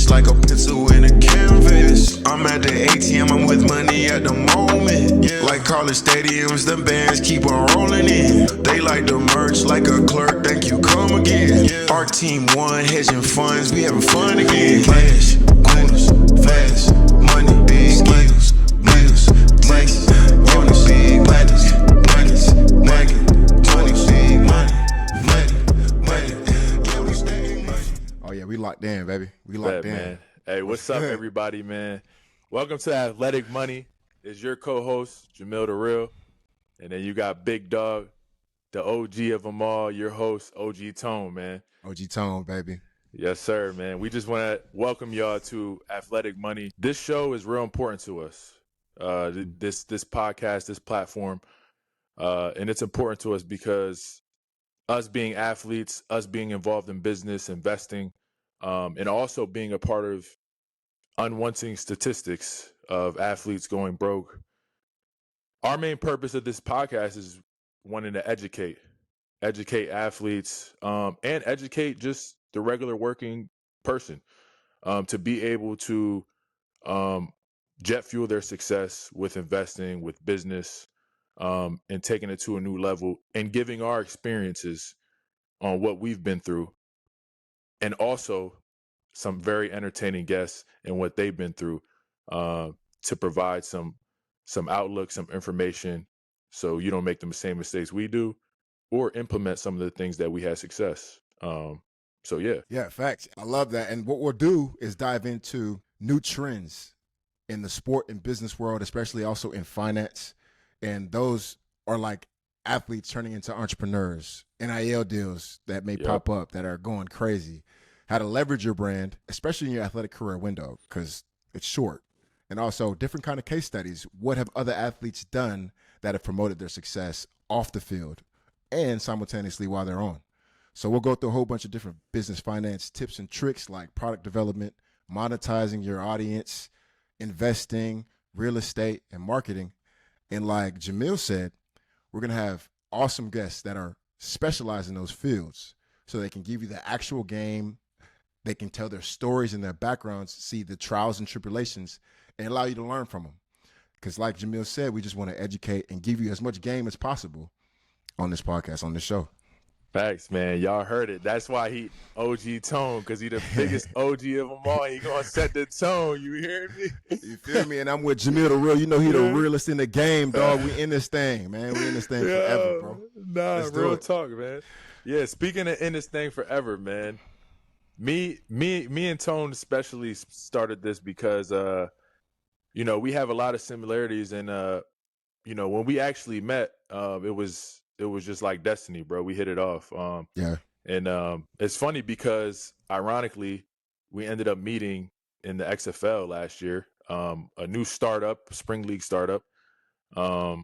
It's like a pencil in a canvas. I'm at the ATM, I'm with money at the moment. Yeah. Like college stadiums, the bands keep on rolling in. They like the merch like a clerk, thank you, come again. Yeah. Our team won, hedging funds, we having fun again. Cash, quarters, fast, money, big skills, bills, money, bonus, big money, money, big money. Yeah, we stay money. Oh yeah, we locked in, baby. We locked in. Man. Hey, what's up, everybody, man? Welcome to Athletic Money. It's your co-host, Jamil the Real. And then you got Big Dog, the OG of them all, your host, OG Tone, man. OG Tone, baby. Yes, sir, man. We just want to welcome y'all to Athletic Money. This show is real important to us. This podcast, this platform, and it's important to us because us being athletes, us being involved in business, investing, and also being a part of unwanted statistics of athletes going broke. Our main purpose of this podcast is wanting to educate athletes, and educate just the regular working person, to be able to jet fuel their success with investing, with business, and taking it to a new level and giving our experiences on what we've been through, and also some very entertaining guests and what they've been through, to provide some outlook, some information, so you don't make the same mistakes we do, or implement some of the things that we had success. So yeah, facts. I love that. And what we'll do is dive into new trends in the sport and business world, especially also in finance. And those are like athletes turning into entrepreneurs, NIL deals that may pop up that are going crazy. How to leverage your brand, especially in your athletic career window, because it's short. And also different kind of case studies. What have other athletes done that have promoted their success off the field and simultaneously while they're on? So we'll go through a whole bunch of different business finance tips and tricks like product development, monetizing your audience, investing, real estate, and marketing. And like Jamil said, we're going to have awesome guests that are specialized in those fields so they can give you the actual game. They can tell their stories and their backgrounds, see the trials and tribulations, and allow you to learn from them. Because like Jamil said, we just want to educate and give you as much game as possible on this podcast, on this show. Facts, man. Y'all heard it. That's why he OG Tone, because he the biggest OG of them all. He gonna set the tone. You hear me? You feel me? And I'm with Jamil the Real. You know he the realest in the game, dog. We in this thing, man. We in this thing forever, bro. Let's real talk, man. Yeah, speaking of in this thing forever, man. Me and Tone especially started this because we have a lot of similarities, and when we actually met, it was just like destiny, bro. We hit it off. And it's funny because ironically, we ended up meeting in the XFL last year, a new startup, spring league startup. And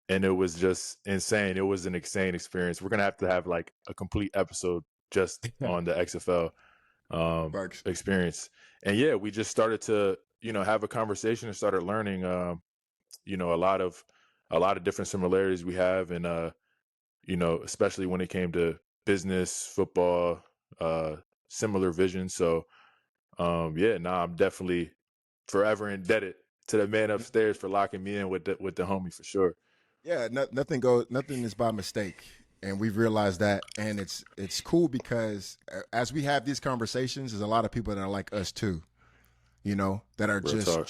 it was just insane. It was an insane experience. We're going to have like a complete episode just on the XFL experience. And yeah, we just started to, have a conversation and started learning, a lot of different similarities we have. And, especially when it came to business, football, similar vision. So, I'm definitely forever indebted to the man upstairs for locking me in with the homie for sure. Yeah, nothing is by mistake. And we've realized that, and it's cool because as we have these conversations, there's a lot of people that are like us too, that are Real just talk.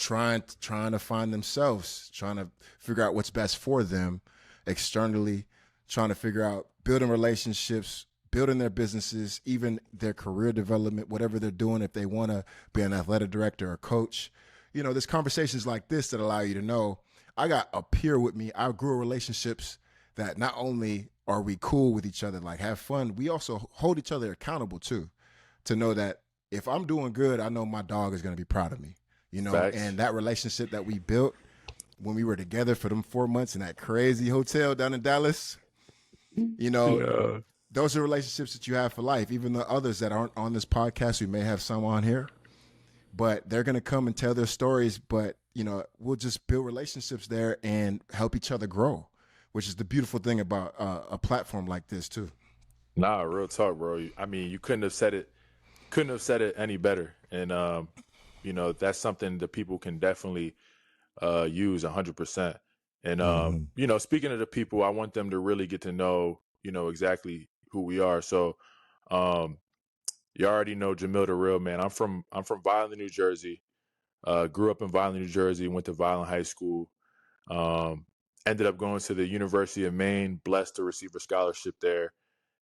trying to find themselves, trying to figure out what's best for them externally, trying to figure out building relationships, building their businesses, even their career development, whatever they're doing, if they want to be an athletic director or coach. There's conversations like this that allow you to know, I got a peer with me. I grew relationships that not only are we cool with each other, like have fun, we also hold each other accountable too, to know that if I'm doing good, I know my dog is going to be proud of me, Facts. And that relationship that we built when we were together for them 4 months in that crazy hotel down in Dallas, those are relationships that you have for life. Even the others that aren't on this podcast, we may have some on here, but they're going to come and tell their stories, but we'll just build relationships there and help each other grow, which is the beautiful thing about a platform like this too. Nah, real talk, bro. I mean, you couldn't have said it couldn't have said it any better. And you know, that's something that people can definitely use 100%. And you know, speaking of the people, I want them to really get to know, you know, exactly who we are. So you already know Jamil the Real Man. I'm from Violent, New Jersey. Grew up in Violent, New Jersey. Went to Violent High School. Ended up going to the University of Maine. Blessed to receive a scholarship there,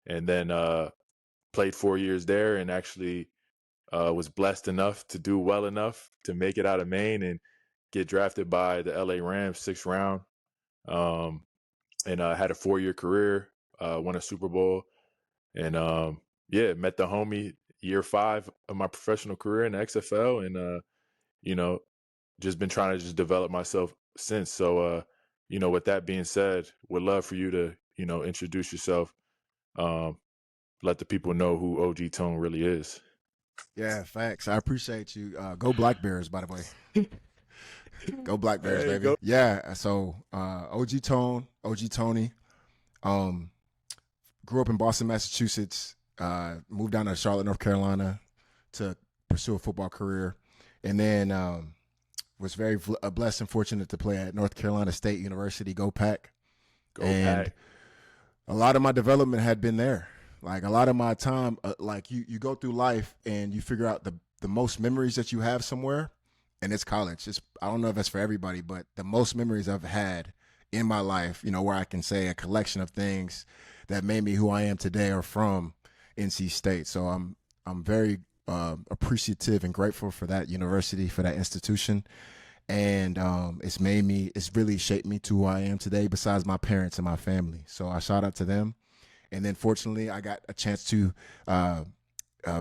and then played 4 years there, and actually was blessed enough to do well enough to make it out of Maine and get drafted by the LA Rams, 6th round. And had a 4-year career. Won a Super Bowl, and yeah, met the homie year 5 of my professional career in the XFL, and you know, just been trying to just develop myself since. So, you know, with that being said, would love for you to, you know, introduce yourself, let the people know who OG Tone really is. Yeah, facts. I appreciate you. Go Black Bears, by the way. Go Black Bears, Hey, baby. go. Yeah. So OG Tone, OG Tony, grew up in Boston, Massachusetts. Moved down to Charlotte, North Carolina, to pursue a football career, and then was very blessed and fortunate to play at North Carolina State University. Go Pack. Go And Pack. a lot of my development had been there. Like a lot of my time, like you go through life and you figure out the most memories that you have somewhere, and it's college. I don't know if that's for everybody, but the most memories I've had in my life, you know, where I can say a collection of things that made me who I am today are from NC State. So I'm very appreciative and grateful for that university, for that institution. And it's really shaped me to who I am today, besides my parents and my family. So I shout out to them. And then fortunately, I got a chance to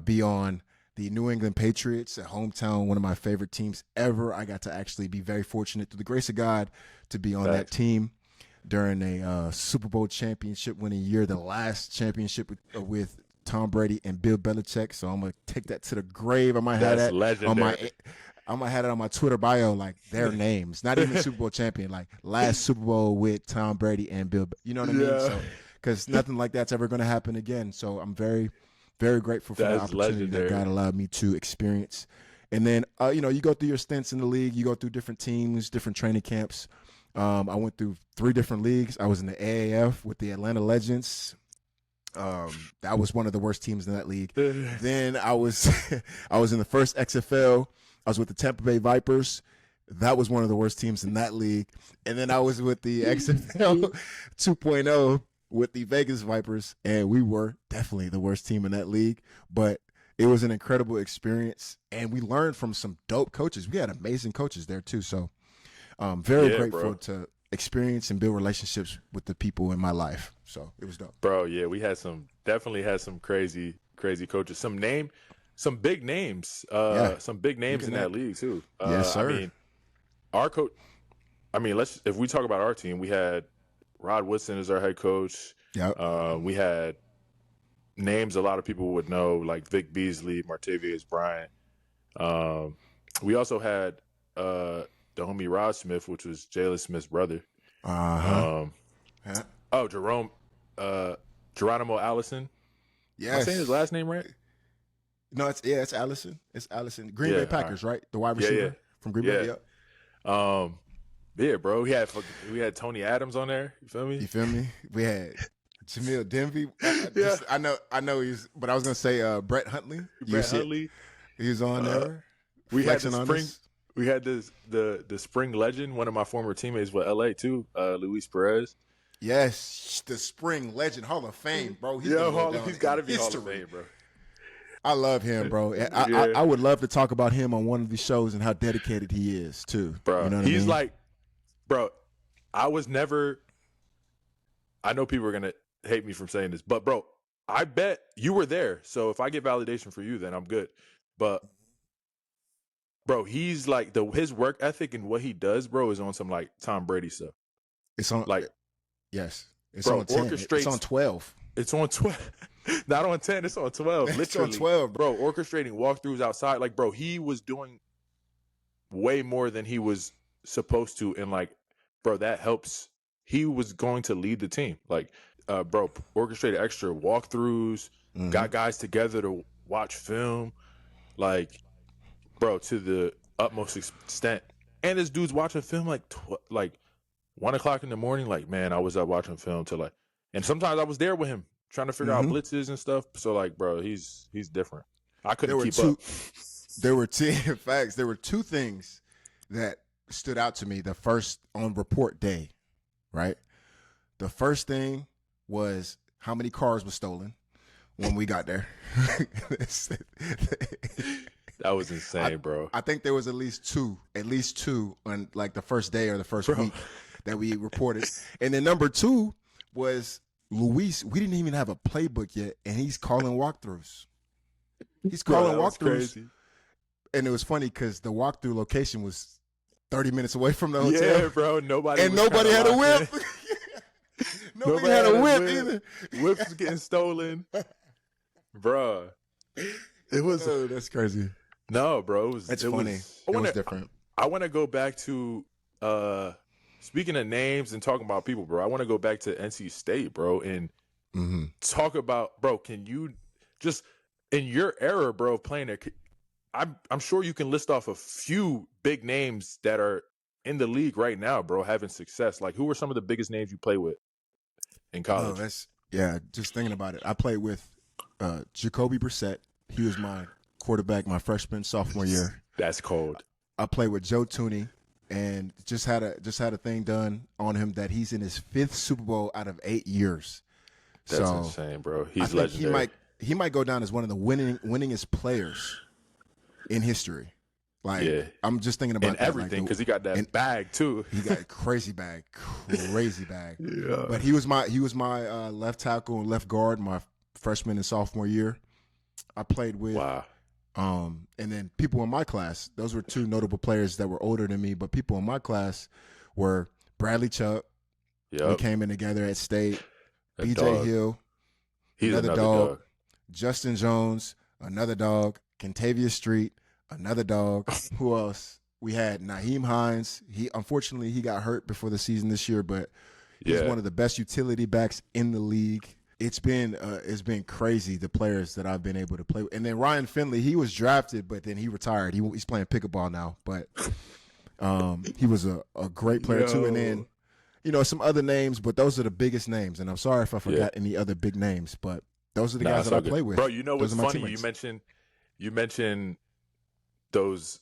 be on the New England Patriots at hometown, one of my favorite teams ever. I got to actually be very fortunate, through the grace of God, to be on that team during a Super Bowl championship winning year, the last championship with Tom Brady and Bill Belichick. So I'm going to take that to the grave. I might have that legendary. I might have it on my Twitter bio, like their names, not even Super Bowl champion, like last Super Bowl with Tom Brady and Bill. You know what I mean? So, because nothing like that's ever going to happen again. So I'm very, very grateful for the opportunity that God allowed me to experience. And then, you know, you go through your stints in the league, you go through different teams, different training camps. I went through 3 different leagues. I was in the AAF with the Atlanta Legends. That was one of the worst teams in that league. Then I was in the first XFL. I was with the Tampa Bay Vipers. That was one of the worst teams in that league. And then I was with the XFL 2.0 with the Vegas Vipers, and we were definitely the worst team in that league. But it was an incredible experience, and we learned from some dope coaches. We had amazing coaches there too. So very grateful to experience and build relationships with the people in my life. So it was dope. Bro, yeah, we definitely had some crazy coaches. Some big names. Some big names in that league too. Yes, sir. I mean, our coach. I mean, if we talk about our team, we had Rod Woodson as our head coach. Yep. We had names a lot of people would know, like Vic Beasley, Martavius Bryant. We also had the homie Rod Smith, which was Jalen Smith's brother. Geronimo Allison. Yes. Am I saying his last name right? No, it's Allison. It's Allison. Green Bay Packers, right? The wide receiver from Green Bay. Yep. Yeah, bro. We had Tony Adams on there. You feel me? We had Jamil Denby. I know he's, but I was gonna say Brett Huntley. Huntley. He was on there. We had the spring legend, one of my former teammates with LA too, Luis Perez. Yes, the spring legend, Hall of Fame, bro. He's got to be Hall of Fame, bro. I love him, bro. I would love to talk about him on one of these shows and how dedicated he is too, bro. You know what he's I mean? Like, bro. I know people are gonna hate me from saying this, but bro, I bet you were there. So if I get validation for you, then I'm good. But bro, he's like his work ethic and what he does, bro, is on some like Tom Brady stuff. It's on like, yes, it's on 10. It's on 12. It's on 12. Not on 10. It's on 12. It's on 12, bro. Orchestrating walkthroughs outside, like, bro, he was doing way more than he was supposed to, and like, bro, that helps. He was going to lead the team, like, bro, orchestrated extra walkthroughs, got guys together to watch film, like, bro, to the utmost extent. And this dude's watching film like 1 o'clock in the morning. Like, man, I was up watching film till like, and sometimes I was there with him trying to figure out blitzes and stuff. So like, bro, he's different. I couldn't keep up. There were in facts. There were two things that stood out to me the first on report day, right? The first thing was how many cars were stolen when we got there. That was insane, bro. I think there was at least two on like the first day or the first week that we reported. And then number two was Luis. We didn't even have a playbook yet, and he's calling walkthroughs. He's calling walkthroughs. Crazy. And it was funny because the walkthrough location was 30 minutes away from the hotel. Yeah, bro. Nobody had a whip. Nobody had a whip either. Whips was getting stolen. Bro. It was. Oh, that's crazy. No, bro. It's funny. It was different. I want to go back to, speaking of names and talking about people, bro, I want to go back to NC State, bro, and talk about, bro, can you just, in your era, bro, playing it, I'm sure you can list off a few big names that are in the league right now, bro, having success. Like, who are some of the biggest names you play with in college? Just thinking about it. I played with Jacoby Brissett. He was my quarterback my freshman, sophomore year. That's cold. I played with Joe Tooney and just had a thing done on him that he's in his 5th Super Bowl out of 8 years. That's insane, bro. He's legendary. He might go down as one of the winningest players in history. Like, I'm just thinking about and everything because he got that bag too. He got a crazy bag. Yeah. But he was my left tackle and left guard my freshman and sophomore year. I played with. Wow. And then people in my class, those were two notable players that were older than me, but people in my class were Bradley Chubb. Yep. We came in together at State. That BJ dog. Hill. He's another dog. Justin Jones, another dog. Kentavious Street, another dog. Who else? We had Naheem Hines. Unfortunately he got hurt before the season this year, but he's one of the best utility backs in the league. It's been crazy, the players that I've been able to play with. And then Ryan Finley, he was drafted, but then he retired. He's playing pickleball now, but he was a great player too. And then, some other names, but those are the biggest names. And I'm sorry if I forgot any other big names, but those are the guys that I play with. Bro, you know what's funny? You mentioned those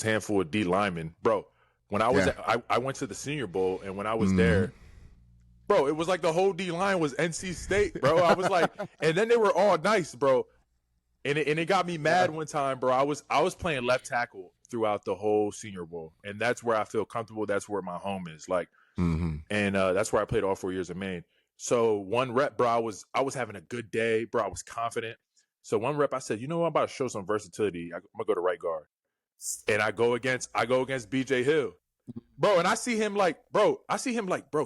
handful of D linemen. Bro, when I was I went to the Senior Bowl, and when I was there, bro, it was like the whole D line was NC State, bro. I was like, and then they were all nice, bro. And it got me mad one time, bro. I was playing left tackle throughout the whole Senior Bowl, and that's where I feel comfortable. That's where my home is, like, and that's where I played all 4 years of Maine. So one rep, bro, I was having a good day, bro. I was confident. So one rep, I said, you know what? I'm about to show some versatility. I'm gonna go to right guard, and I go against BJ Hill. Bro, and I see him like, bro,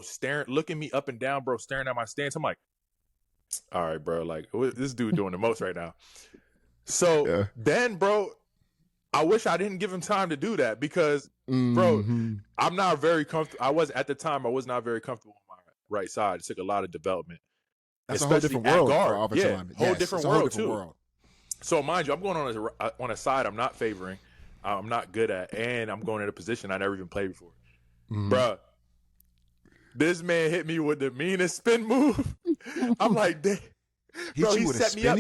staring, looking me up and down, bro, staring at my stance. I'm like, all right, bro, like, this dude doing the most right now. So then, bro, I wish I didn't give him time to do that because, bro, I'm not very comfortable. I was not very comfortable on my right side. It took a lot of development. That's a whole different world for offensive linemen. Whole different world. So mind you, I'm going on a side I'm not favoring. I'm not good at, and I'm going in a position I never even played before. Bruh, this man hit me with the meanest spin move. I'm like, damn. Bro, he set me up.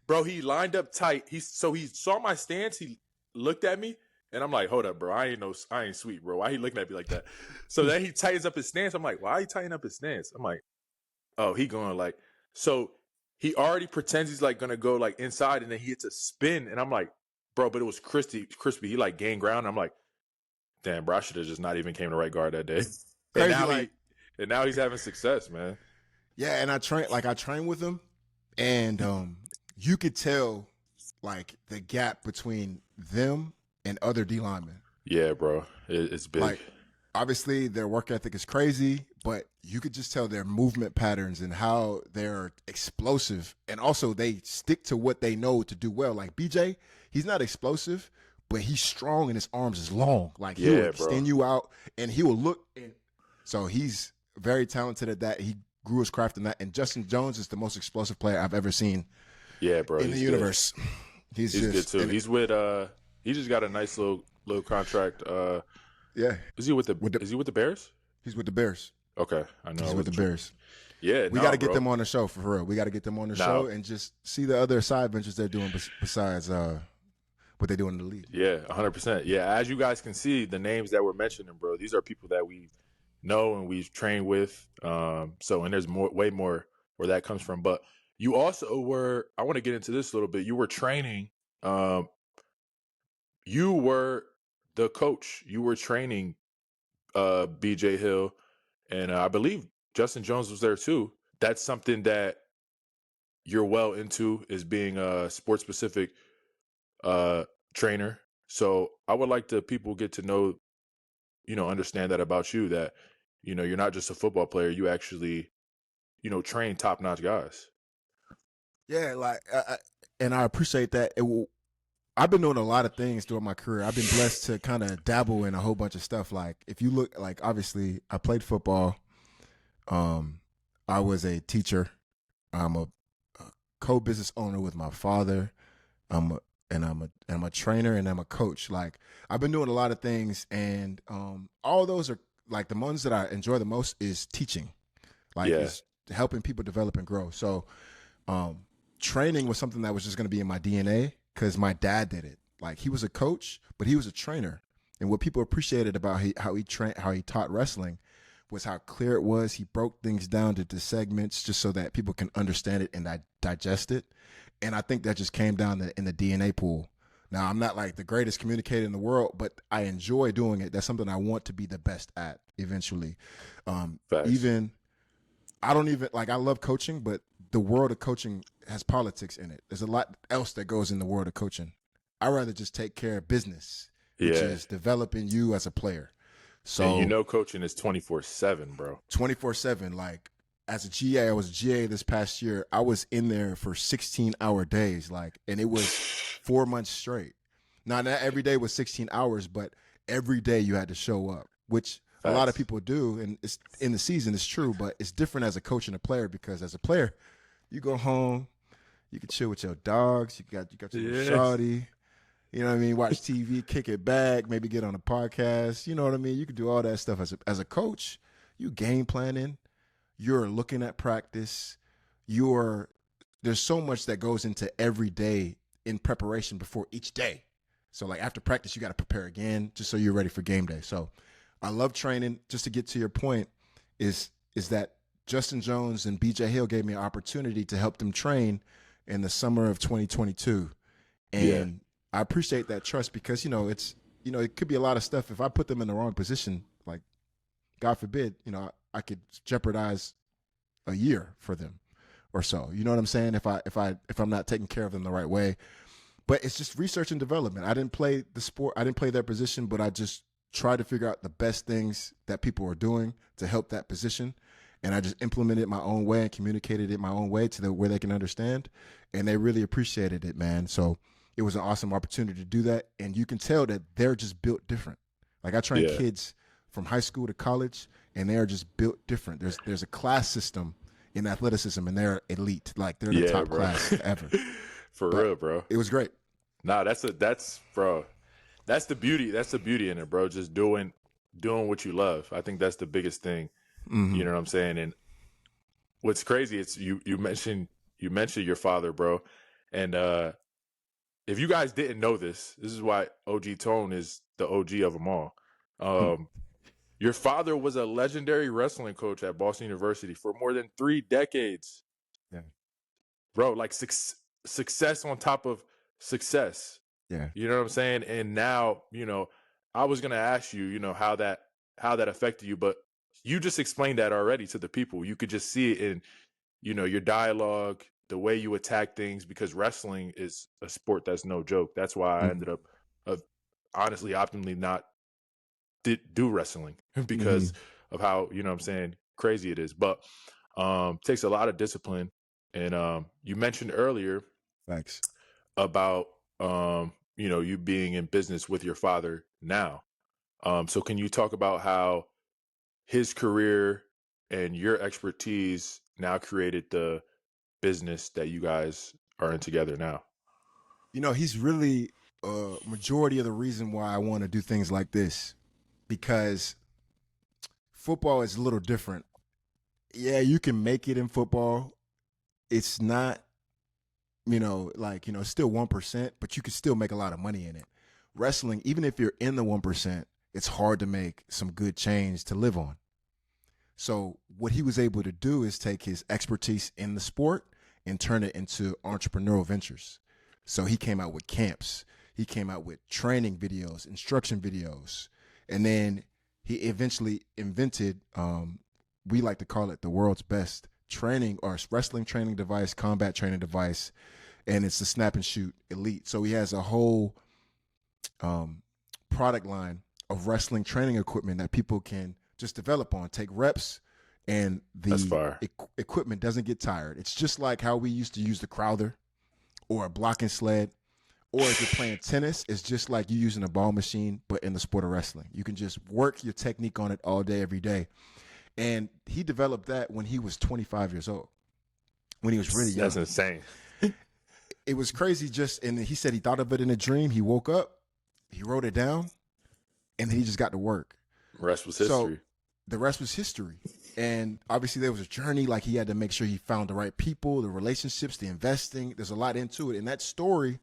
Bro, he lined up tight. He saw my stance. He looked at me, and I'm like, hold up, bro. I ain't sweet, bro. Why he looking at me like that? So then he tightens up his stance. I'm like, why he tighten up his stance? I'm like, oh, he going like, so he already pretends he's like going to go like inside, and then he hits a spin, and I'm like, bro, but it was crispy. He like gained ground. I'm like, damn, bro, I should have just not even came to right guard that day. And now he's having success, man. Yeah, and I train with him, and you could tell like the gap between them and other D linemen. Yeah, bro, it's big. Like, obviously, their work ethic is crazy, but you could just tell their movement patterns and how they're explosive, and also they stick to what they know to do well. Like BJ, he's not explosive, but he's strong and his arms is long. Like he will extend you out, and he will look. So he's very talented at that. He grew his craft in that. And Justin Jones is the most explosive player I've ever seen Yeah, bro, in the he's good. universe. He's He's good just too. He's with he just got a nice little contract. yeah. Is he with the With the is he with the Bears? He's with the Bears. Okay, I know I He's with the wasn't sure. Bears. Yeah, We got no, to get bro. them on the show for real. We got to get them on the show Now, and just see the other side ventures they're doing besides what they do in the league. yeah, 100%. Yeah, as you guys can see, the names that we're mentioning, bro, these are people that we know and we've trained with. So, and there's way more where that comes from. But you also were, I want to get into this a little bit. You were training, you were the coach. You were training BJ Hill, and I believe Justin Jones was there too. That's something that you're well into, is being a sports specific trainer. So I would like to people get to know, understand that about you, that, you're not just a football player. You actually, train top notch guys. Yeah, like, and I appreciate that. I've been doing a lot of things throughout my career. I've been blessed to kind of dabble in a whole bunch of stuff. Like, if you look, like, obviously, I played football. I was a teacher. I'm a co-business owner with my father. I'm a trainer and I'm a coach. Like, I've been doing a lot of things, and all those are like the ones that I enjoy the most is teaching. Like, Yeah. is helping people develop and grow. So, training was something that was just going to be in my DNA because my dad did it. Like, he was a coach, but he was a trainer. And what people appreciated about how he taught wrestling was how clear it was. He broke things down to segments just so that people can understand it and digest it. And I think that just came down in the DNA pool. Now, I'm not like the greatest communicator in the world, but I enjoy doing it. That's something I want to be the best at eventually. Facts. I don't even like, I love coaching, but the world of coaching has politics in it. There's a lot else that goes in the world of coaching. I'd rather just take care of business, which is developing you as a player. So, And coaching is 24/7, bro. 24/7. Like, as a GA, I was a GA this past year. I was in there for 16-hour days, like, and it was 4 months straight. Now, not every day was 16 hours, but every day you had to show up, which a lot of people do. And it's in the season, it's true, but it's different as a coach and a player, because as a player, you go home, you can chill with your dogs, you got your shawty, you know what I mean? Watch TV, kick it back, maybe get on a podcast. You know what I mean? You can do all that stuff as a coach. You game planning. You're looking at practice. There's so much that goes into every day in preparation before each day. So, like, after practice, you got to prepare again just so you're ready for game day. So I love training. Just to get to your point, is that Justin Jones and BJ Hill gave me an opportunity to help them train in the summer of 2022. And I appreciate that trust, because, it could be a lot of stuff. If I put them in the wrong position, like, God forbid, I could jeopardize a year for them or so. You know what I'm saying? If I'm not taking care of them the right way. But it's just research and development. I didn't play the sport. I didn't play their position, but I just tried to figure out the best things that people were doing to help that position. And I just implemented it my own way and communicated it my own way to where they can understand. And they really appreciated it, man. So it was an awesome opportunity to do that. And you can tell that they're just built different. Like, I train kids from high school to college, and they are just built different. There's a class system in athleticism, and they're elite. Like, they're the top class ever. For real, bro. It was great. Nah, that's the beauty. That's the beauty in it, bro. Just doing what you love. I think that's the biggest thing. Mm-hmm. You know what I'm saying? And what's crazy, it's you mentioned your father, bro. And if you guys didn't know this is why OG Tone is the OG of them all. Your father was a legendary wrestling coach at Boston University for more than 3 decades. Yeah. Bro, like success on top of success. Yeah. You know what I'm saying? And now, I was going to ask you, how that affected you, but you just explained that already to the people. You could just see it in, your dialogue, the way you attack things, because wrestling is a sport that's no joke. That's why I ended up honestly optimally not do wrestling because of how, crazy it is. But takes a lot of discipline. And you mentioned earlier Thanks. about you being in business with your father now. So can you talk about how his career and your expertise now created the business that you guys are in together now. He's really majority of the reason why I want to do things like this, because football is a little different. Yeah, you can make it in football. It's not, it's still 1%, but you can still make a lot of money in it. Wrestling, even if you're in the 1%, it's hard to make some good change to live on. So what he was able to do is take his expertise in the sport and turn it into entrepreneurial ventures. So he came out with camps. He came out with training videos, instruction videos. And then he eventually invented, we like to call it the world's best training or wrestling training device, combat training device. And it's the Snap and Shoot Elite. So he has a whole product line of wrestling training equipment that people can just develop on, take reps, and the equipment doesn't get tired. It's just like how we used to use the Crowther or a blocking sled, or if you're playing tennis, it's just like you using a ball machine, but in the sport of wrestling. You can just work your technique on it all day, every day. And he developed that when he was 25 years old, when he was really young. That's insane. It was crazy. And he said he thought of it in a dream. He woke up, he wrote it down, and then he just got to work. The rest was history. So the rest was history. And obviously there was a journey. Like, he had to make sure he found the right people, the relationships, the investing. There's a lot into it. And that story,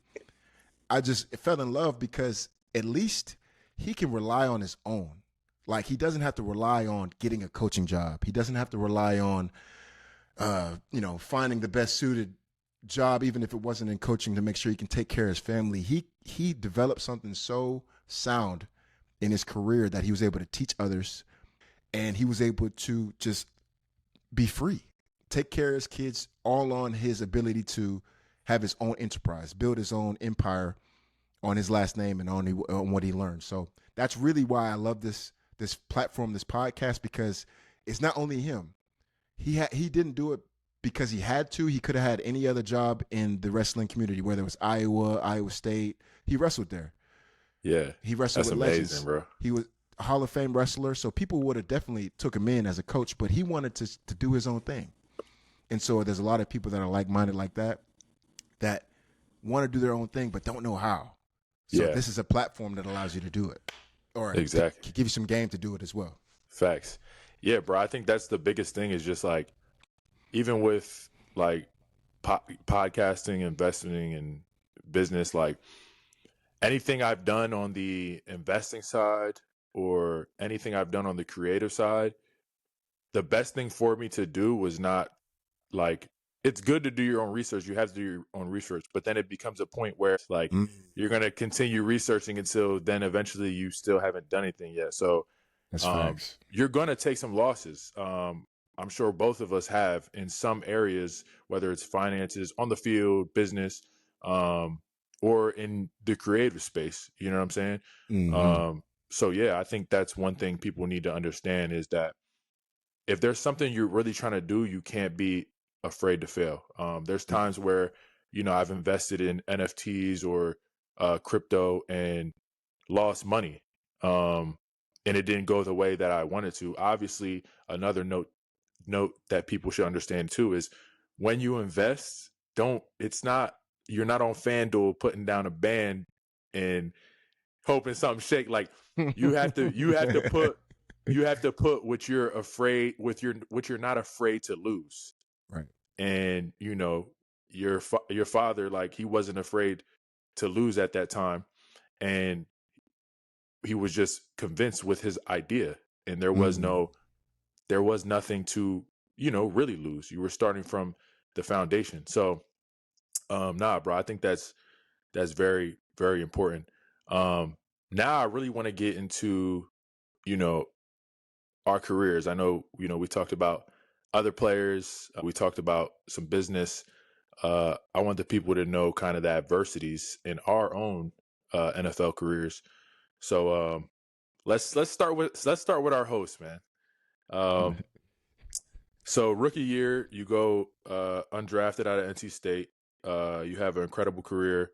I just fell in love because at least he can rely on his own. Like, he doesn't have to rely on getting a coaching job. He doesn't have to rely on, finding the best suited job, even if it wasn't in coaching, to make sure he can take care of his family. He developed something so sound in his career that he was able to teach others. And he was able to just be free, take care of his kids, all on his ability to have his own enterprise, build his own empire on his last name and on what he learned. So that's really why I love this platform, this podcast, because it's not only him. He didn't do it because he had to. He could have had any other job in the wrestling community, whether it was Iowa State. He wrestled there. Yeah, he wrestled with legends. Amazing, bro. He was a Hall of Fame wrestler, so people would have definitely took him in as a coach, but he wanted to do his own thing. And so there's a lot of people that are like-minded like that want to do their own thing but don't know how. So this is a platform that allows you to do it, or exactly give you some game to do it as well. Facts. Yeah, bro. I think that's the biggest thing, is just like, even with like podcasting, investing, and business, like anything I've done on the investing side or anything I've done on the creative side, the best thing for me to do was not like, it's good to do your own research. You have to do your own research, but then it becomes a point where it's like, you're going to continue researching until then eventually you still haven't done anything yet. So you're going to take some losses. I'm sure both of us have in some areas, whether it's finances, on the field, business, or in the creative space. You know what I'm saying? Mm-hmm. So yeah, I think that's one thing people need to understand, is that if there's something you're really trying to do, you can't be afraid to fail. There's times where, I've invested in NFTs or crypto and lost money. And it didn't go the way that I wanted to. Obviously, another note that people should understand too is, when you invest, you're not on FanDuel putting down a band and hoping something shake. Like, you have to put what you're not afraid to lose. Right. And your father, like, he wasn't afraid to lose at that time, and he was just convinced with his idea, and there was nothing to really lose. You were starting from the foundation. So bro, I think that's very, very important. Now I really want to get into our careers. I know we talked about other players, we talked about some business. I want the people to know kind of the adversities in our own NFL careers. So let's start with our host, man. So rookie year, you go undrafted out of NC State. You have an incredible career.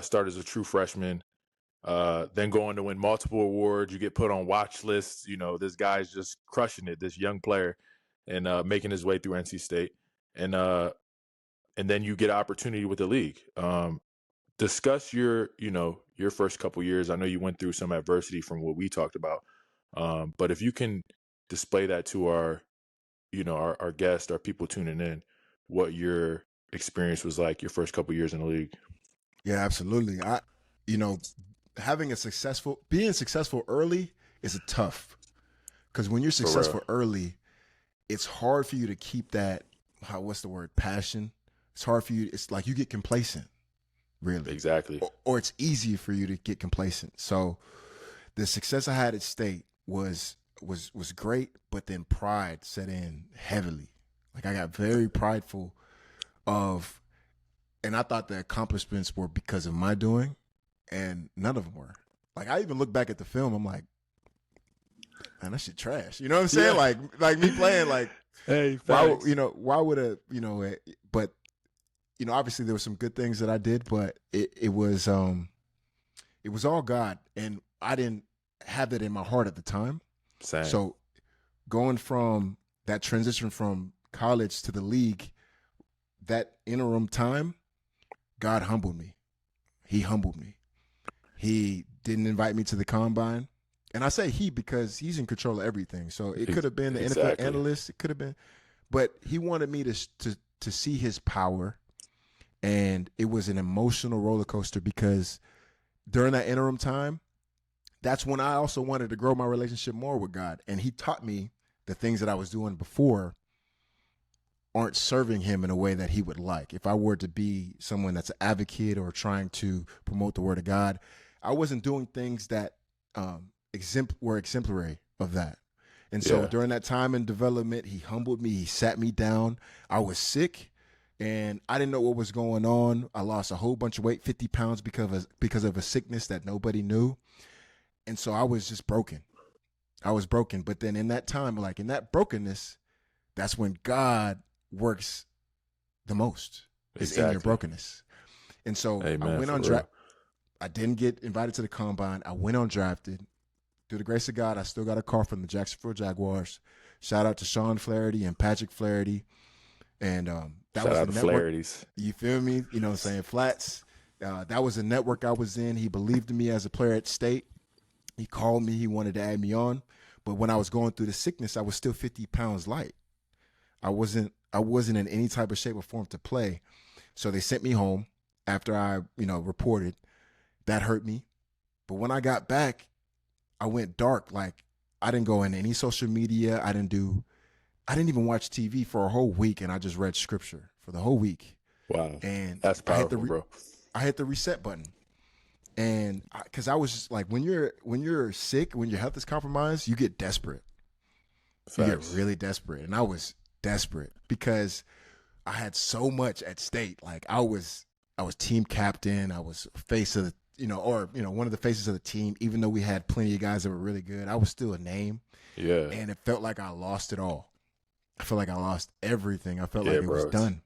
Start as a true freshman. Then go on to win multiple awards. You get put on watch lists. This guy's just crushing it, this young player, and making his way through NC State. And and then you get opportunity with the league. Discuss your first couple years. I know you went through some adversity from what we talked about, but if you can display that to our guests, our people tuning in, what your experience was like your first couple years in the league. Yeah, absolutely. Being successful early is tough, because when you're successful early, it's hard for you to keep that, what's the word, passion. It's hard for you. It's like you get complacent, really. Exactly. Or it's easy for you to get complacent. So the success I had at State was great, but then pride set in heavily. Like, I got very prideful and I thought the accomplishments were because of my doing, and none of them were. Like, I even look back at the film, I'm like, man, that shit trash. You know what I'm saying? Yeah. Like me playing, like, hey, why would but obviously there were some good things that I did, but it was all God, and I didn't have that in my heart at the time. Same. So going from that transition from college to the league, that interim time, God humbled me. He humbled me. He didn't invite me to the combine. And I say he because he's in control of everything. So it could have been the NFL analyst. It could have been. But he wanted me to see his power. And it was an emotional roller coaster, because during that interim time, that's when I also wanted to grow my relationship more with God. And he taught me the things that I was doing before aren't serving him in a way that he would like. If I were to be someone that's an advocate or trying to promote the word of God, I wasn't doing things that were exemplary of that. And so during that time in development, he humbled me. He sat me down. I was sick, and I didn't know what was going on. I lost a whole bunch of weight, 50 pounds because of a sickness that nobody knew. And so I was just broken. I was broken. But then in that time, like in that brokenness, that's when God works the most, is in your brokenness. And so I went on draft. I didn't get invited to the combine. I went undrafted. Through the grace of God, I still got a call from the Jacksonville Jaguars. Shout out to Sean Flaherty and Patrick Flaherty. And that was the network. Flaherty's. You feel me? You know what I'm saying? Flats. That was a network I was in. He believed in me as a player at State. He called me. He wanted to add me on. But when I was going through the sickness, I was still 50 pounds light. I wasn't in any type of shape or form to play. So they sent me home after I, reported. That hurt me. But when I got back, I went dark. Like, I didn't go in any social media. I didn't even watch TV for a whole week, and I just read scripture for the whole week. Wow. And that's powerful, bro. I hit the reset button. And because I was just like, when you're sick, when your health is compromised, you get desperate. Facts. You get really desperate. And I was desperate because I had so much at stake. Like, I was team captain. I was face of the, one of the faces of the team. Even though we had plenty of guys that were really good, I was still a name. Yeah. And it felt like I lost it all. I felt like I lost everything. I felt like it was done.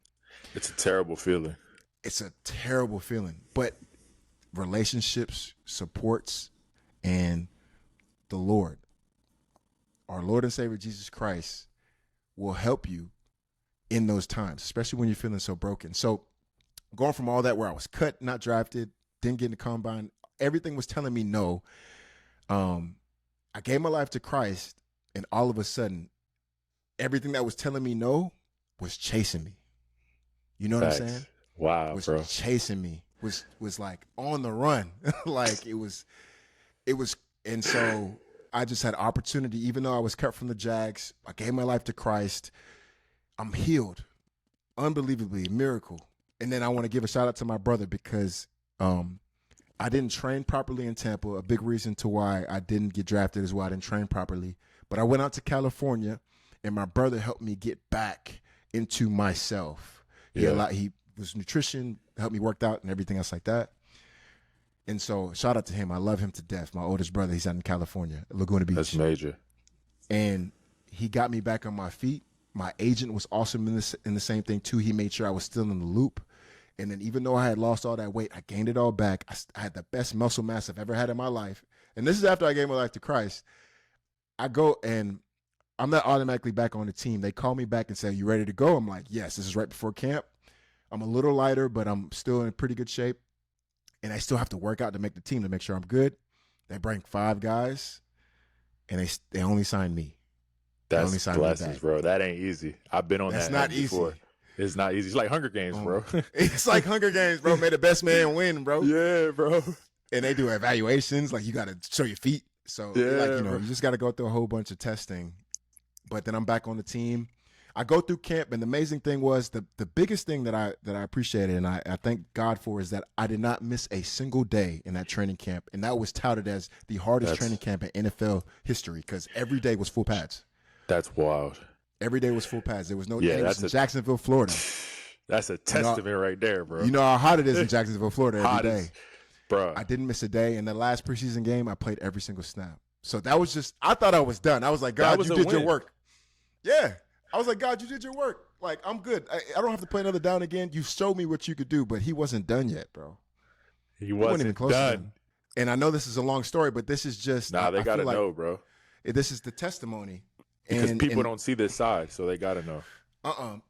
It's a terrible feeling. It's a terrible feeling. But relationships, supports, and the Lord, our Lord and Savior Jesus Christ, will help you in those times, especially when you're feeling so broken. So going from all that, where I was cut, not drafted, didn't get in the combine, everything was telling me no. I gave my life to Christ, and all of a sudden, everything that was telling me no was chasing me. You know what I'm saying? Wow, was bro. Chasing me. Was like on the run. Like it was. And so I just had opportunity, even though I was cut from the Jags. I gave my life to Christ. I'm healed. Unbelievably, miracle. And then I want to give a shout out to my brother, because I didn't train properly in Tampa. A big reason to why I didn't get drafted is why I didn't train properly. But I went out to California, and my brother helped me get back into myself. He was nutrition, helped me work out and everything else like that. And so shout out to him. I love him to death. My oldest brother, he's out in California, Laguna Beach. That's major. And he got me back on my feet. My agent was awesome in the same thing too. He made sure I was still in the loop. And then even though I had lost all that weight, I gained it all back. I had the best muscle mass I've ever had in my life. And this is after I gave my life to Christ. I go, and I'm not automatically back on the team. They call me back and say, "You ready to go?" I'm like, "Yes." This is right before camp. I'm a little lighter, but I'm still in pretty good shape. And I still have to work out to make the team to make sure I'm good. They bring 5 guys, and they only sign me. That's blessings, bro. That ain't easy. I've been on That's that not end before. easy. It's not easy. It's like Hunger Games, bro. It's like Hunger Games, bro. May the best man win, bro. Yeah, bro. And they do evaluations. Like, you got to show your feet. So, like, you just got to go through a whole bunch of testing. But then I'm back on the team. I go through camp, and the amazing thing was the biggest thing that I appreciated, and I thank God for, is that I did not miss a single day in that training camp. And that was touted as the hardest training camp in NFL history, because every day was full pads. That's wild. Every day was full pads. There was no it was in Jacksonville, Florida. That's a testament right there, bro. You know how hot it is in Jacksonville, Florida every day. Bro. I didn't miss a day. In the last preseason game, I played every single snap. So that was just, I thought I was done. I was like, God, you did your work. Yeah. I was like, God, you did your work. Like, I'm good. I don't have to play another down again. You showed me what you could do, but he wasn't done yet, bro. He wasn't even close done. And I know this is a long story, but this is just. They got to know, bro. This is the testimony. Because people don't see this side, so they got to know.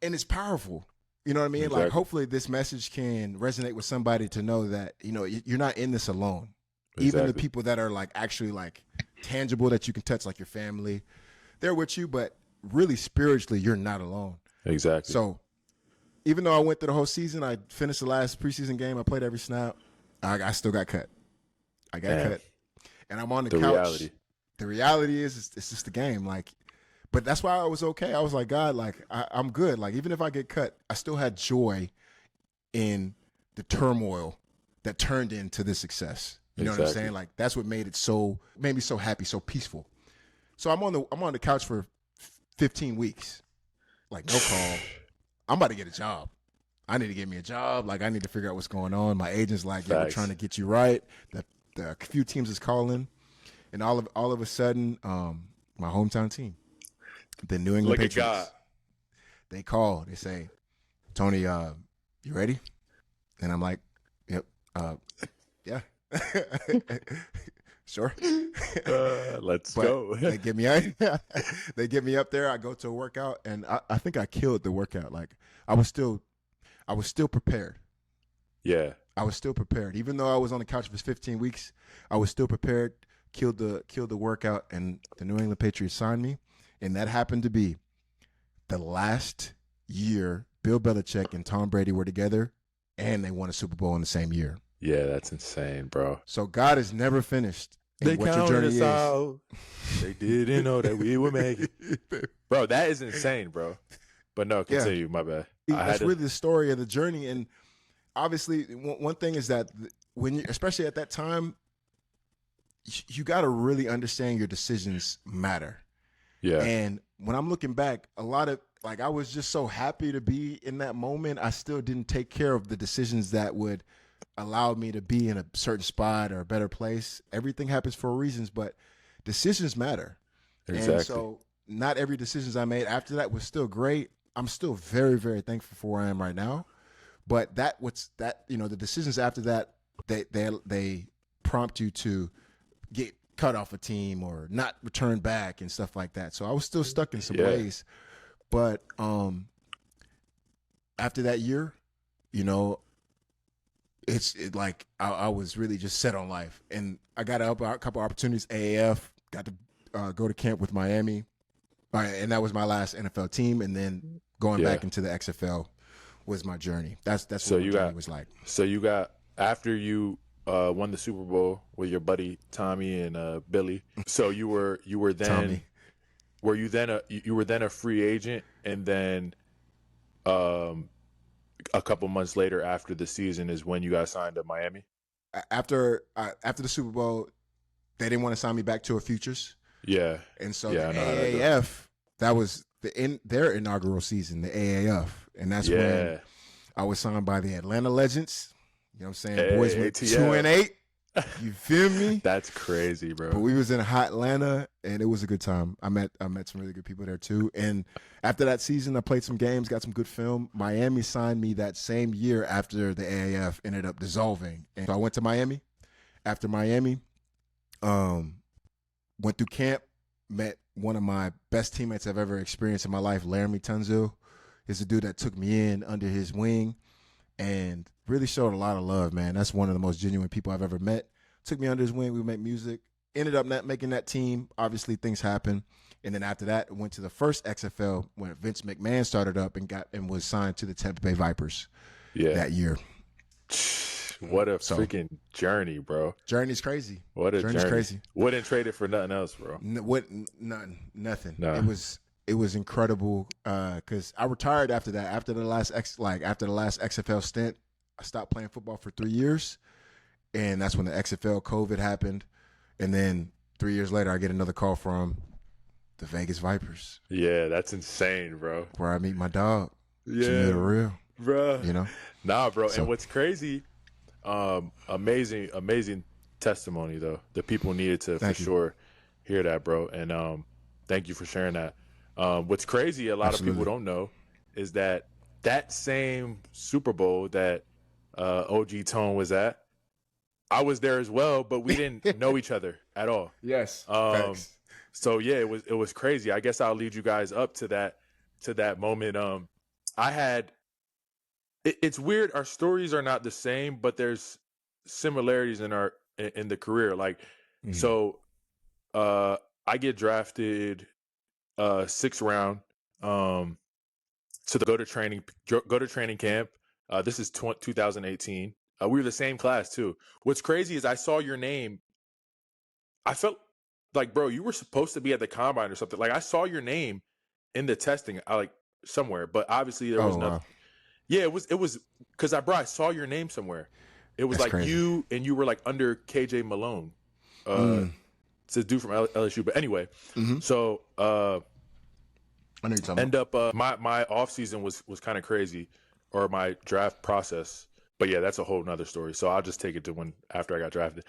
And it's powerful. You know what I mean? Exactly. Like, hopefully this message can resonate with somebody to know that, you're not in this alone. Exactly. Even the people that are like actually like tangible that you can touch, like your family, they're with you, but really spiritually, you're not alone. Exactly. So even though I went through the whole season, I finished the last preseason game, I played every snap, I still got cut. I got cut. And I'm on the couch. Reality. The reality is it's just the game. Like, but that's why I was okay. I was like, God, like, I'm good. Like, even if I get cut, I still had joy in the turmoil that turned into this success. You know what I'm saying? Like, that's what made me so happy, so peaceful. So I'm on the couch for 15 weeks. Like, no call. I'm about to get a job. I need to get me a job. Like, I need to figure out what's going on. My agent's like, yeah, we're trying to get you right. The few teams is calling. And all of a sudden, my hometown team, the New England Patriots, at God. They call. They say, Tony, you ready? And I'm like, yep, yeah. Sure. Let's go. They get me up there. I go to a workout, and I think I killed the workout. Like, I was still prepared. Yeah. I was still prepared. Even though I was on the couch for 15 weeks, I was still prepared. Killed the workout, and the New England Patriots signed me. And that happened to be the last year Bill Belichick and Tom Brady were together, and they won a Super Bowl in the same year. Yeah, that's insane, bro. So God is never finished. They what your journey is. Out. They didn't know that we would make it. Bro, that is insane, bro. But no, continue, my bad. That's really the story of the journey. And obviously, one thing is that when you, especially at that time, you got to really understand your decisions matter. Yeah. And when I'm looking back, a lot of, like, I was just so happy to be in that moment. I still didn't take care of the decisions that would allow me to be in a certain spot or a better place. Everything happens for reasons, but decisions matter. Exactly. And so not every decisions I made after that was still great. I'm still very, very thankful for where I am right now. But the decisions after that, they prompt you to get cut off a team or not return back and stuff like that. So I was still stuck in some ways. But after that year, it's like I was really just set on life. And I got a couple opportunities, AAF, got to go to camp with Miami. And that was my last NFL team. And then going back into the XFL was my journey. That's what my journey was like. So you got, after you won the Super Bowl with your buddy Tommy and Billy. So you were then Tommy. Were you then a free agent, and then a couple months later after the season is when you got signed to Miami? After the Super Bowl, they didn't want to sign me back to a futures. Yeah. And so the AAF, that was their inaugural season, the AAF. And that's when I was signed by the Atlanta Legends. You know what I'm saying? Boys went 2-8. You feel me? That's crazy, bro. But we was in hot Atlanta, and it was a good time. I met some really good people there too. And after that season, I played some games, got some good film. Miami signed me that same year after the AAF ended up dissolving. And so I went to Miami. After Miami, went through camp, met one of my best teammates I've ever experienced in my life, Laramie Tunzel. He's a dude that took me in under his wing. and really showed a lot of love, man. That's one of the most genuine people I've ever met. Took me under his wing. We make music. Ended up not making that team. Obviously, things happen. And then after that, went to the first XFL when Vince McMahon started up and was signed to the Tampa Bay Vipers that year. What a freaking journey, bro. Journey's crazy. What a Journey's journey. Crazy. Wouldn't trade it for nothing else, bro. Nothing. Nah. It was incredible because I retired after that. After the last XFL stint, I stopped playing football for 3 years, and that's when the XFL COVID happened. And then 3 years later, I get another call from the Vegas Vipers. Yeah, that's insane, bro. Where I meet my dog. Yeah, the real, bro. You know, nah, bro. So, and what's crazy, amazing testimony though. The people needed to for sure hear that, bro. And thank you for sharing that. What's crazy, a lot of people don't know, is that same Super Bowl that OG Tone was at, I was there as well, but we didn't know each other at all. Yes. So yeah, it was crazy. I guess I'll lead you guys up to that moment. It's weird. Our stories are not the same, but there's similarities in the career. Like, so I get drafted 6th round to go to training camp. This is 2018. We were the same class too. What's crazy is I saw your name. I felt like, bro, you were supposed to be at the combine or something. Like, I saw your name in the testing, somewhere, but obviously there was nothing. Wow. Yeah, it was because I saw your name somewhere. It was That's like crazy. You were like under KJ Malone. It's a dude from LSU. But anyway, so I know you're talking about. My off season was kind of crazy, or my draft process. But yeah, that's a whole nother story. So I'll just take it to when after I got drafted.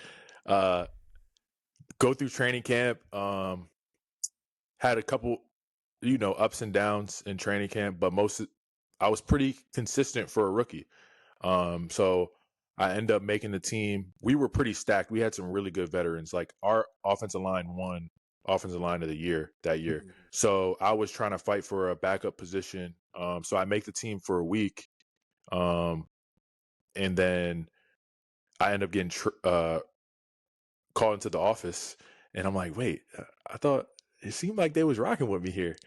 Go through training camp. Had a couple, ups and downs in training camp, but I was pretty consistent for a rookie. So I ended up making the team. We were pretty stacked. We had some really good veterans. Like, our offensive line won offensive line of the year that year. So I was trying to fight for a backup position. So I make the team for a week. And then I end up getting called into the office, and I'm like, wait, I thought it seemed like they was rocking with me here.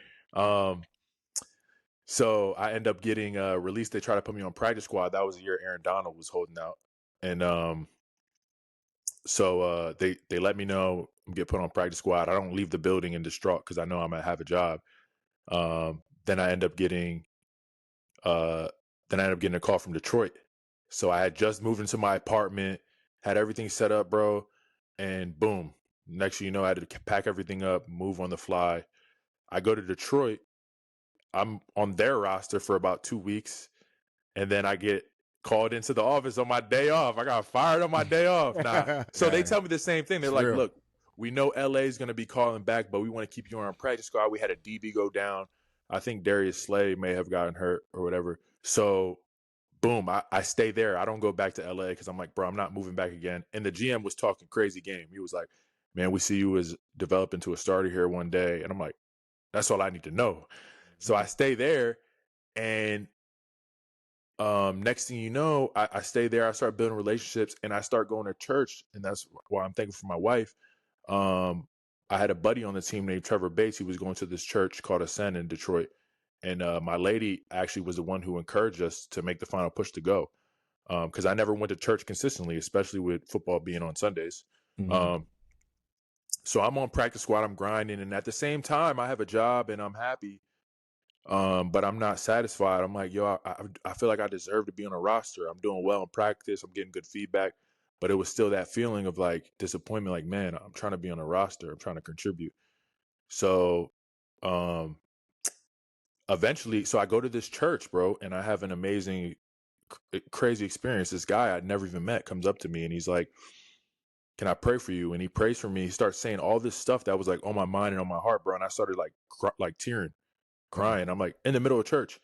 So I end up getting released. They try to put me on practice squad. That was the year Aaron Donald was holding out. And so they let me know I'm get put on practice squad. I don't leave the building in distraught because I know I'm gonna have a job. Then I end up getting a call from Detroit. So I had just moved into my apartment, had everything set up, bro, and boom. Next thing you know, I had to pack everything up, move on the fly. I go to Detroit. I'm on their roster for about 2 weeks, and then I get called into the office on my day off. I got fired on my day off. So they tell me the same thing. They're like, look, we know LA is going to be calling back, but we want to keep you on our practice squad. We had a DB go down. I think Darius Slay may have gotten hurt or whatever. So boom, I stay there. I don't go back to LA because I'm like, bro, I'm not moving back again. And the GM was talking crazy game. He was like, man, we see you as develop into a starter here one day. And I'm like, that's all I need to know. So I stay there, and next thing you know, I stay there. I start building relationships, and I start going to church, and that's why I'm thankful for my wife. I had a buddy on the team named Trevor Bates. He was going to this church called Ascend in Detroit, and my lady actually was the one who encouraged us to make the final push to go, because I never went to church consistently, especially with football being on Sundays. So I'm on practice squad. I'm grinding, and at the same time, I have a job, and I'm happy. But I'm not satisfied. I'm like, yo, I feel like I deserve to be on a roster. I'm doing well in practice. I'm getting good feedback, but it was still that feeling of like disappointment. Like, man, I'm trying to be on a roster. I'm trying to contribute. So, eventually, so I go to this church, bro, and I have an amazing, crazy experience. This guy I'd never even met comes up to me, and he's like, can I pray for you? And he prays for me. He starts saying all this stuff that was like on my mind and on my heart, bro. And I started like tearing. Crying. I'm like in the middle of church.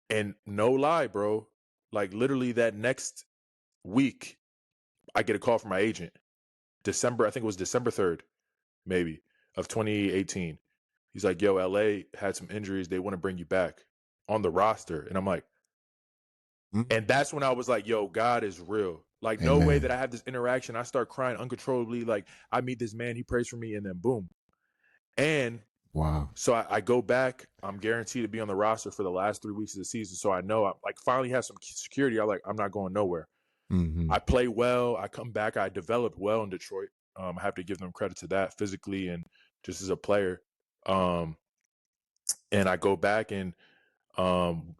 And no lie, bro, like literally that next week, I get a call from my agent. I think it was December 3rd, maybe, of 2018. He's like, yo, LA had some injuries. They want to bring you back on the roster. And I'm like, And that's when I was like, yo, God is real. Like, no way that I have this interaction. I start crying uncontrollably. Like, I meet this man, he prays for me, and then boom. And Wow. so I go back. I'm guaranteed to be on the roster for the last 3 weeks of the season. So I know I like finally have some security. I'm not going nowhere. I play well. I come back. I developed well in Detroit. I have to give them credit to that physically and just as a player. And I go back and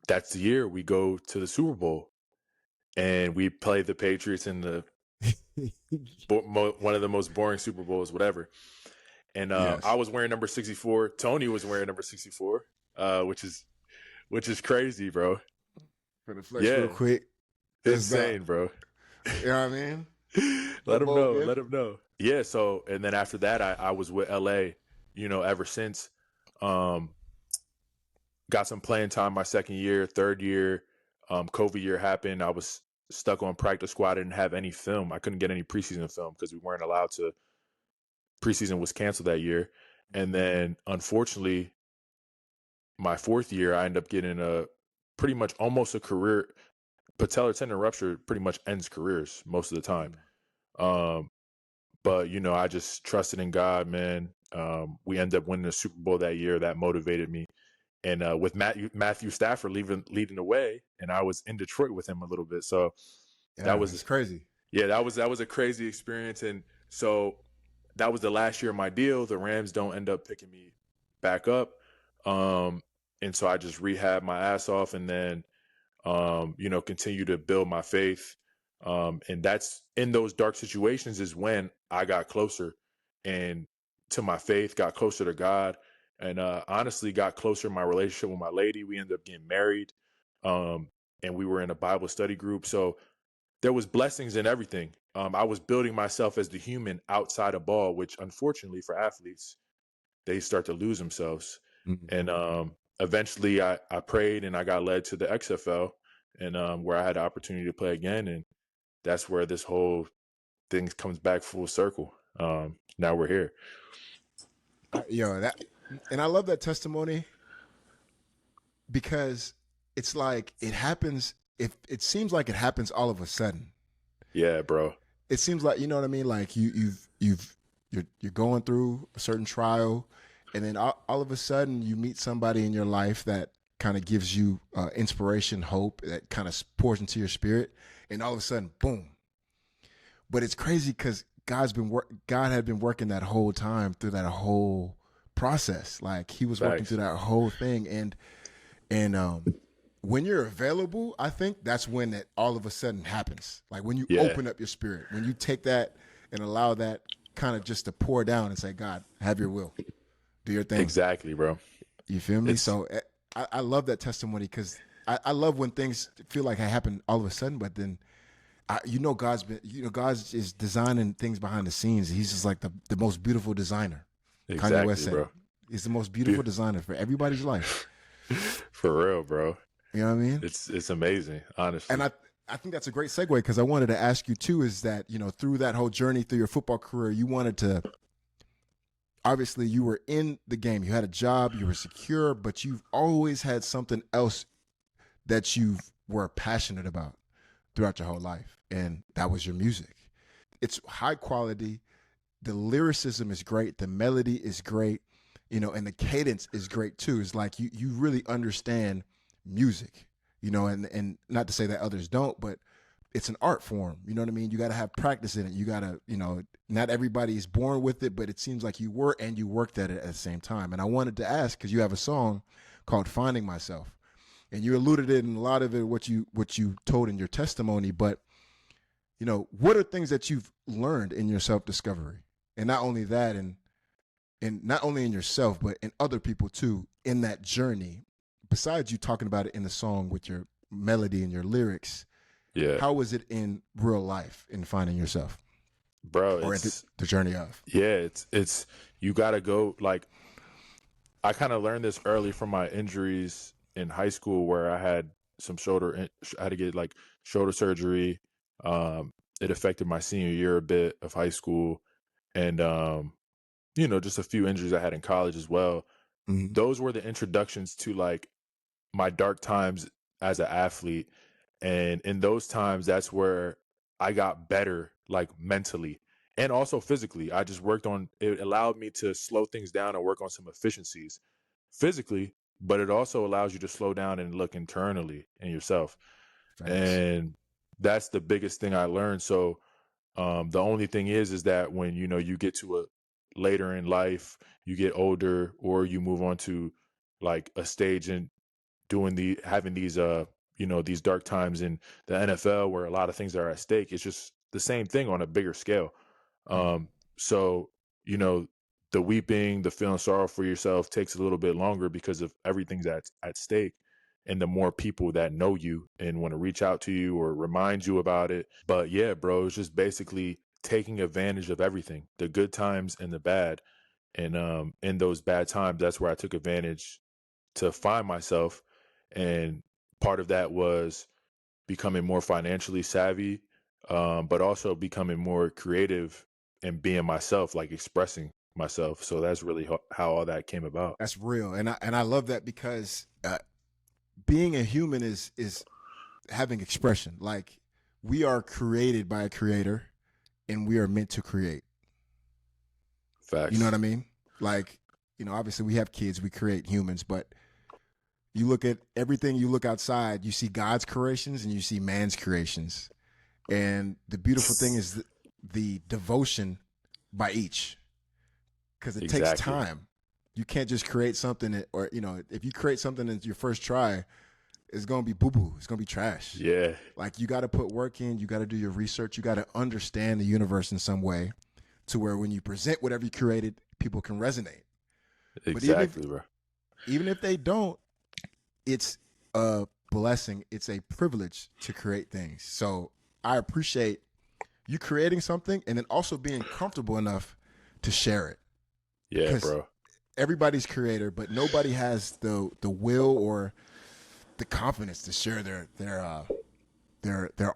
that's the year we go to the Super Bowl and we play the Patriots in the one of the most boring Super Bowls, whatever. And I was wearing number 64. Tony was wearing number 64, which is crazy, bro. For the flex real quick. Insane, bro. You know what I mean? Let him know. Yeah, so, and then after that, I was with LA, ever since. Got some playing time my second year, third year. COVID year happened. I was stuck on practice squad. I didn't have any film. I couldn't get any preseason film because we weren't allowed to. Preseason was canceled that year. And then, unfortunately, my fourth year, I ended up getting a pretty much almost a career. Patellar tendon rupture pretty much ends careers most of the time. But, I just trusted in God, man. We ended up winning the Super Bowl that year. That motivated me. And with Matthew Stafford leading the way, and I was in Detroit with him a little bit. So that was crazy. Yeah, that was a crazy experience. And so that was the last year of my deal. The Rams don't end up picking me back up. And so I just rehab my ass off and then, continue to build my faith. And that's in those dark situations is when I got closer and to my faith, got closer to God, and honestly got closer in my relationship with my lady. We ended up getting married, and we were in a Bible study group. So there was blessings in everything. I was building myself as the human outside of ball, which unfortunately for athletes, they start to lose themselves. And eventually I prayed and I got led to the XFL and where I had the opportunity to play again. And that's where this whole thing comes back full circle. Now we're here. And I love that testimony because it's like it happens. It seems like it happens all of a sudden. Yeah, bro. It seems like, you know what I mean? Like you're going through a certain trial, and then all of a sudden you meet somebody in your life that kind of gives you inspiration, hope, that kind of pours into your spirit, and all of a sudden, boom. But it's crazy because God had been working that whole time through that whole process. Like he was working through that whole thing, and when you're available, I think that's when that all of a sudden happens. Like when you open up your spirit, when you take that and allow that kind of just to pour down and say, God, have your will, do your thing. Exactly, bro. You feel me? So I love that testimony because I love when things feel like they happen all of a sudden, but then God's is designing things behind the scenes. He's just like the most beautiful designer. Exactly, Kanye West said, bro. He's the most beautiful designer for everybody's life. For real, bro. You know what I mean? It's amazing, honestly. And I think that's a great segue because I wanted to ask you too, is that, through that whole journey through your football career, you wanted to, obviously you were in the game, you had a job, you were secure, but you've always had something else that you were passionate about throughout your whole life. And that was your music. It's high quality. The lyricism is great. The melody is great, and the cadence is great too. It's like you really understand music, and not to say that others don't, but it's an art form. You know what I mean? You got to have practice in it. You got to, not everybody is born with it, but it seems like you were, and you worked at it at the same time. And I wanted to ask, because you have a song called Finding Myself, and you alluded it in a lot of it, what you told in your testimony, but what are things that you've learned in your self-discovery? And not only that, and not only in yourself, but in other people too, in that journey, besides you talking about it in the song with your melody and your lyrics, how was it in real life in finding yourself? Bro, or it's the journey of? Yeah, it's you got to go, like, I kind of learned this early from my injuries in high school where I had I had to get like shoulder surgery. It affected my senior year a bit of high school, and just a few injuries I had in college as well. Those were the introductions to like my dark times as an athlete. And in those times, that's where I got better, like mentally and also physically. I just worked on it, allowed me to slow things down and work on some efficiencies physically, but it also allows you to slow down and look internally in yourself. Facts. And that's the biggest thing I learned. So the only thing is that when you get to a later in life, you get older, or you move on to like a stage and having these these dark times in the NFL where a lot of things are at stake. It's just the same thing on a bigger scale. Mm. So you know the weeping, the feeling sorrow for yourself takes a little bit longer because of everything's at stake, and the more people that know you and want to reach out to you or remind you about it. But yeah, bro, it's just basically taking advantage of everything, the good times and the bad. And in those bad times, that's where I took advantage to find myself. And part of that was becoming more financially savvy, but also becoming more creative and being myself, like expressing myself. So that's really how all that came about. That's real, and I love that because being a human is having expression. Like, we are created by a creator, and we are meant to create. Facts. You know what I mean? Like, obviously we have kids, we create humans, but you look at everything, you look outside, you see God's creations and you see man's creations. And the beautiful thing is the devotion by each, because it takes Exactly. time. You can't just create something or, if you create something in your first try, it's going to be boo-boo. It's going to be trash. Yeah. Like, you got to put work in. You got to do your research. You got to understand the universe in some way to where when you present whatever you created, people can resonate. Exactly, bro. Even if they don't, it's a blessing. It's a privilege to create things. So I appreciate you creating something and then also being comfortable enough to share it. Yeah, bro. Everybody's creator, but nobody has the will or the confidence to share their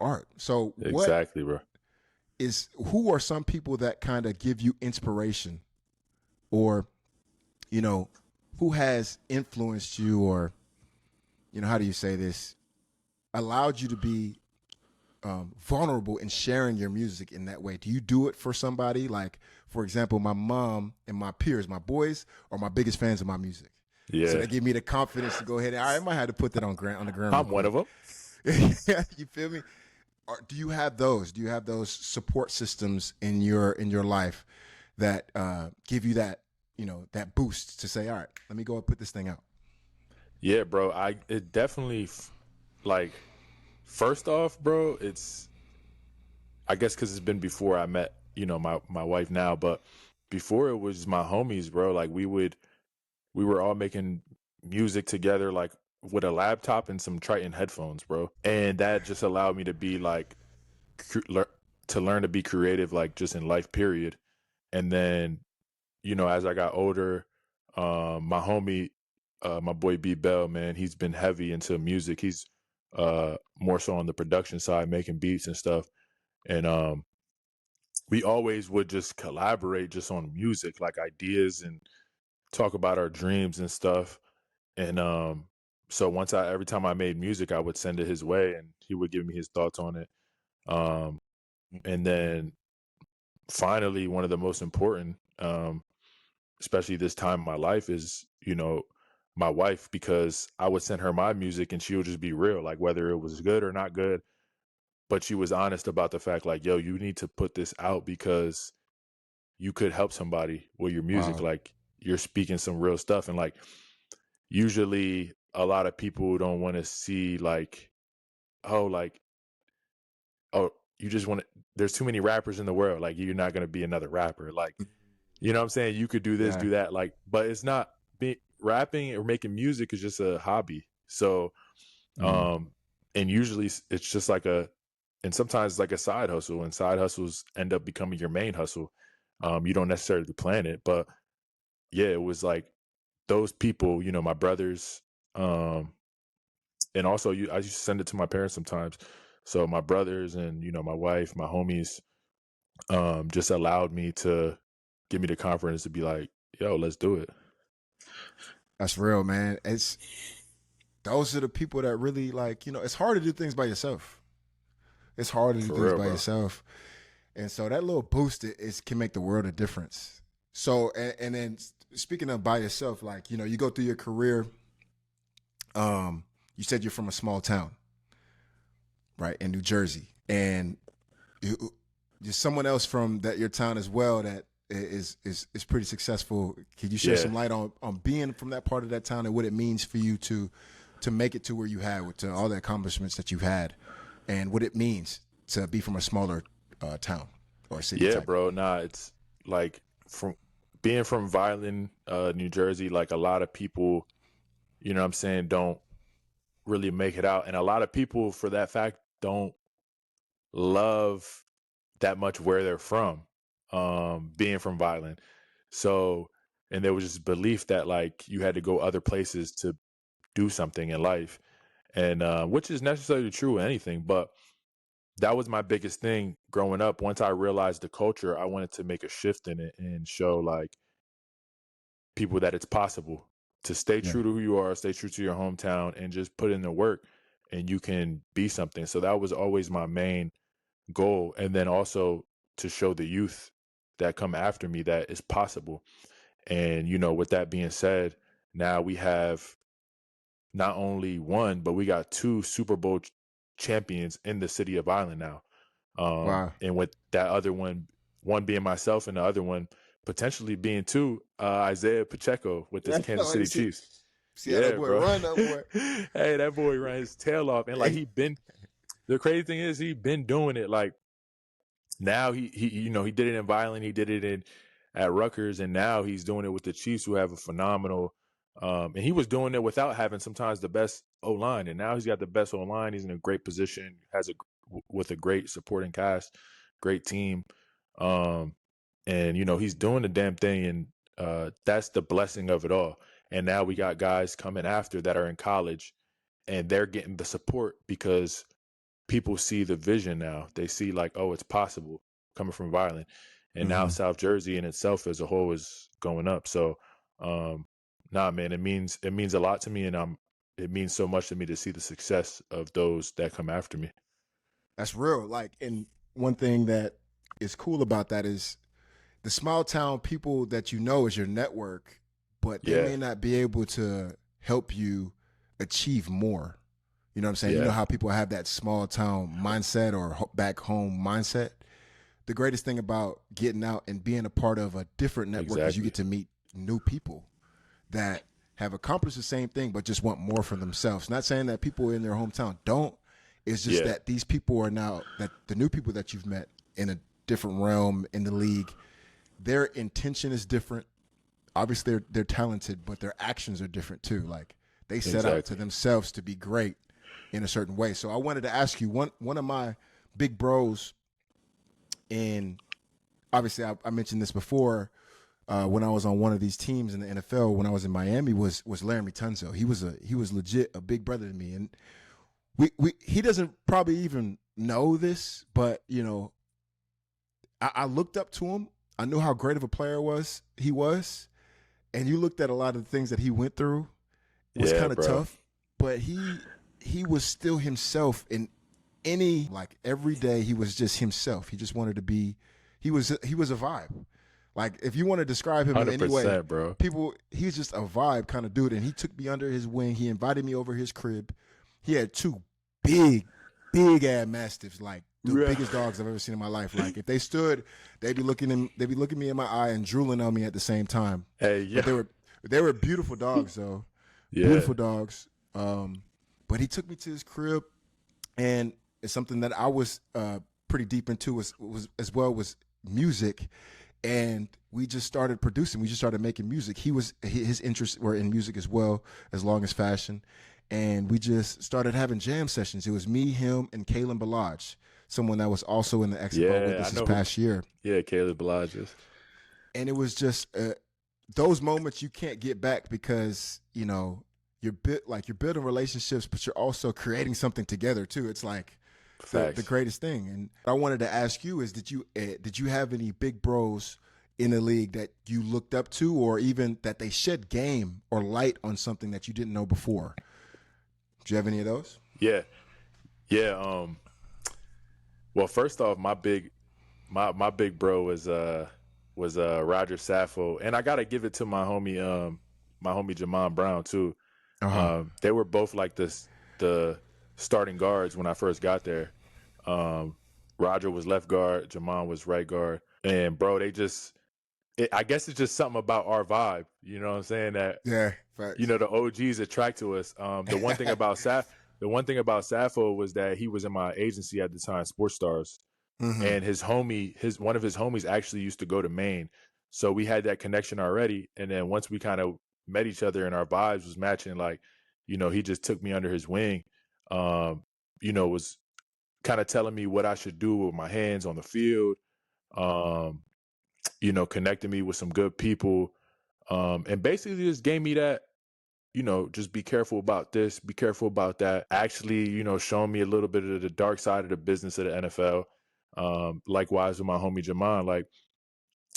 art. So Exactly, bro. who are some people that kind of give you inspiration, or who has influenced you, or how do you say this, allowed you to be vulnerable in sharing your music in that way? Do you do it for somebody? Like, for example, my mom and my peers, my boys, are my biggest fans of my music. Yeah. So they give me the confidence to go ahead and I might have to put that on the ground. I'm one of them. You feel me? Or do you have those? Do you have those support systems in your life that give you that that boost to say, all right, let me go and put this thing out? Yeah, bro. It definitely like, first off, bro, it's, I guess because it's been before I met my wife now, but before it was my homies, bro. Like we were all making music together, like with a laptop and some Triton headphones, bro. And that just allowed me to be like, to learn to be creative, like just in life, period. And then, as I got older, my homie, my boy B Bell, man, he's been heavy into music. He's more so on the production side, making beats and stuff. And we always would just collaborate just on music, like ideas, and talk about our dreams and stuff. And so every time I made music, I would send it his way and he would give me his thoughts on it. And then finally, one of the most important, especially this time in my life, is, my wife, because I would send her my music and she would just be real, like whether it was good or not good. But she was honest about the fact, like, yo, you need to put this out because you could help somebody with your music. Wow. Like, you're speaking some real stuff. And like, usually a lot of people don't want to see like, oh, like, oh, you just want to, there's too many rappers in the world. Like, you're not going to be another rapper. Like, you know what I'm saying? You could do this, Yeah. do that. Like, but it's not, rapping or making music is just a hobby. So, and usually it's just like and sometimes it's like a side hustle, and side hustles end up becoming your main hustle. You don't necessarily plan it, but yeah, it was like those people, my brothers, and also I used to send it to my parents sometimes. So my brothers and, my wife, my homies, just allowed me to give me the confidence to be like, yo, let's do it. That's real, man. those are the people that really like, it's hard to do things by yourself. It's hard to do For things real, by bro. yourself. And so that little boost can make the world a difference. So, and then speaking of by yourself, like, you go through your career, you said you're from a small town, right, in New Jersey. And there's someone else from your town as well that is pretty successful. Can you share some light on being from that part of that town and what it means for you to make it to where you had, to all the accomplishments that you've had, and what it means to be from a smaller town or city? Yeah, type? bro. Nah, it's like from being from Violin, New Jersey, like a lot of people, you know what I'm saying, don't really make it out. And a lot of people, for that fact, don't love that much where they're from, being from Violin. So, and there was this belief that like you had to go other places to do something in life. And which is necessarily true in anything, but that was my biggest thing growing up. Once I realized the culture, I wanted to make a shift in it and show like people that it's possible to stay Yeah. true to who you are, stay true to your hometown, and just put in the work, and you can be something. So that was always my main goal. And then also to show the youth that come after me that it's possible. And, with that being said, now we have not only one, but we got two Super Bowl champions in the city of Island now. Wow. And with that other one being myself and the other one potentially being two, Isaiah Pacheco with this Kansas City Chiefs. See how that Yeah, boy bro. run, that boy. Hey, that boy ran his tail off. And like the crazy thing is he been doing it. Like now he did it in Violent, he did it at Rutgers, and now he's doing it with the Chiefs, who have a phenomenal and he was doing it without having sometimes the best O-line, and now he's got the best O-line. He's in a great position, with a great supporting cast, great team. And he's doing the damn thing, and that's the blessing of it all. And now we got guys coming after that are in college, and they're getting the support because people see the vision now. They see like, oh, it's possible coming from Violent. And now South Jersey in itself as a whole is going up. So, nah, man, it means a lot to me, and it means so much to me to see the success of those that come after me. That's real. Like, and one thing that is cool about that is the small town people that is your network, but they may not be able to help you achieve more. You know what I'm saying? Yeah. You know how people have that small town mindset or back home mindset? The greatest thing about getting out and being a part of a different network is you get to meet new people that have accomplished the same thing but just want more for themselves. Not saying that people in their hometown don't. It's just that these people are now, that the new people that you've met in a different realm in the league, their intention is different. Obviously, they're talented, but their actions are different too. Like, they set out to themselves to be great in a certain way. So I wanted to ask you, one of my big bros, and obviously I mentioned this before, when I was on one of these teams in the NFL when I was in Miami, was Laramie Tunzel. He was legit a big brother to me, and he doesn't probably even know this, but I looked up to him. I knew how great of a player he was, and you looked at a lot of the things that he went through. It was kind of tough, but he was still himself in every day. He was just himself. He just wanted to be. He was a vibe. Like, if you want to describe him in any way, bro. He's just a vibe kind of dude. And he took me under his wing. He invited me over his crib. He had two big ass mastiffs, like the biggest dogs I've ever seen in my life. Like, if they stood, they'd be looking me in my eye and drooling on me at the same time. Hey, yeah. But they were beautiful dogs, though. Yeah. Beautiful dogs. But he took me to his crib, and it's something that I was pretty deep into was music. And we just started producing. We just started making music. His interests were in music as well, as long as fashion. And we just started having jam sessions. It was me, him, and Kalen Balaj, someone that was also in the Expo with us this past year. Yeah, Caleb Balaj. And it was just those moments you can't get back because, you're building relationships, but you're also creating something together too. It's like the greatest thing. And I wanted to ask you is, did you have any big bros in the league that you looked up to, or even that they shed game or light on something that you didn't know before? Do you have any of those? Yeah. Yeah. Well, first off, my big bro was Roger Saffo, and I gotta give it to my homie Jamon Brown too. They were both like the starting guards when I first got there. Roger was left guard, Jamon was right guard, and bro, I guess it's just something about our vibe. You know what I'm saying? That Yeah, facts. the OGs attract to us. The one thing about Saffo was that he was in my agency at the time, Sports Stars. And one of his homies actually used to go to Maine. So we had that connection already. And then once we kind of met each other and our vibes was matching, like, he just took me under his wing, was kind of telling me what I should do with my hands on the field, connecting me with some good people, and basically just gave me that, just be careful about this, be careful about that. Actually, showing me a little bit of the dark side of the business of the NFL. Likewise with my homie Jamon, like,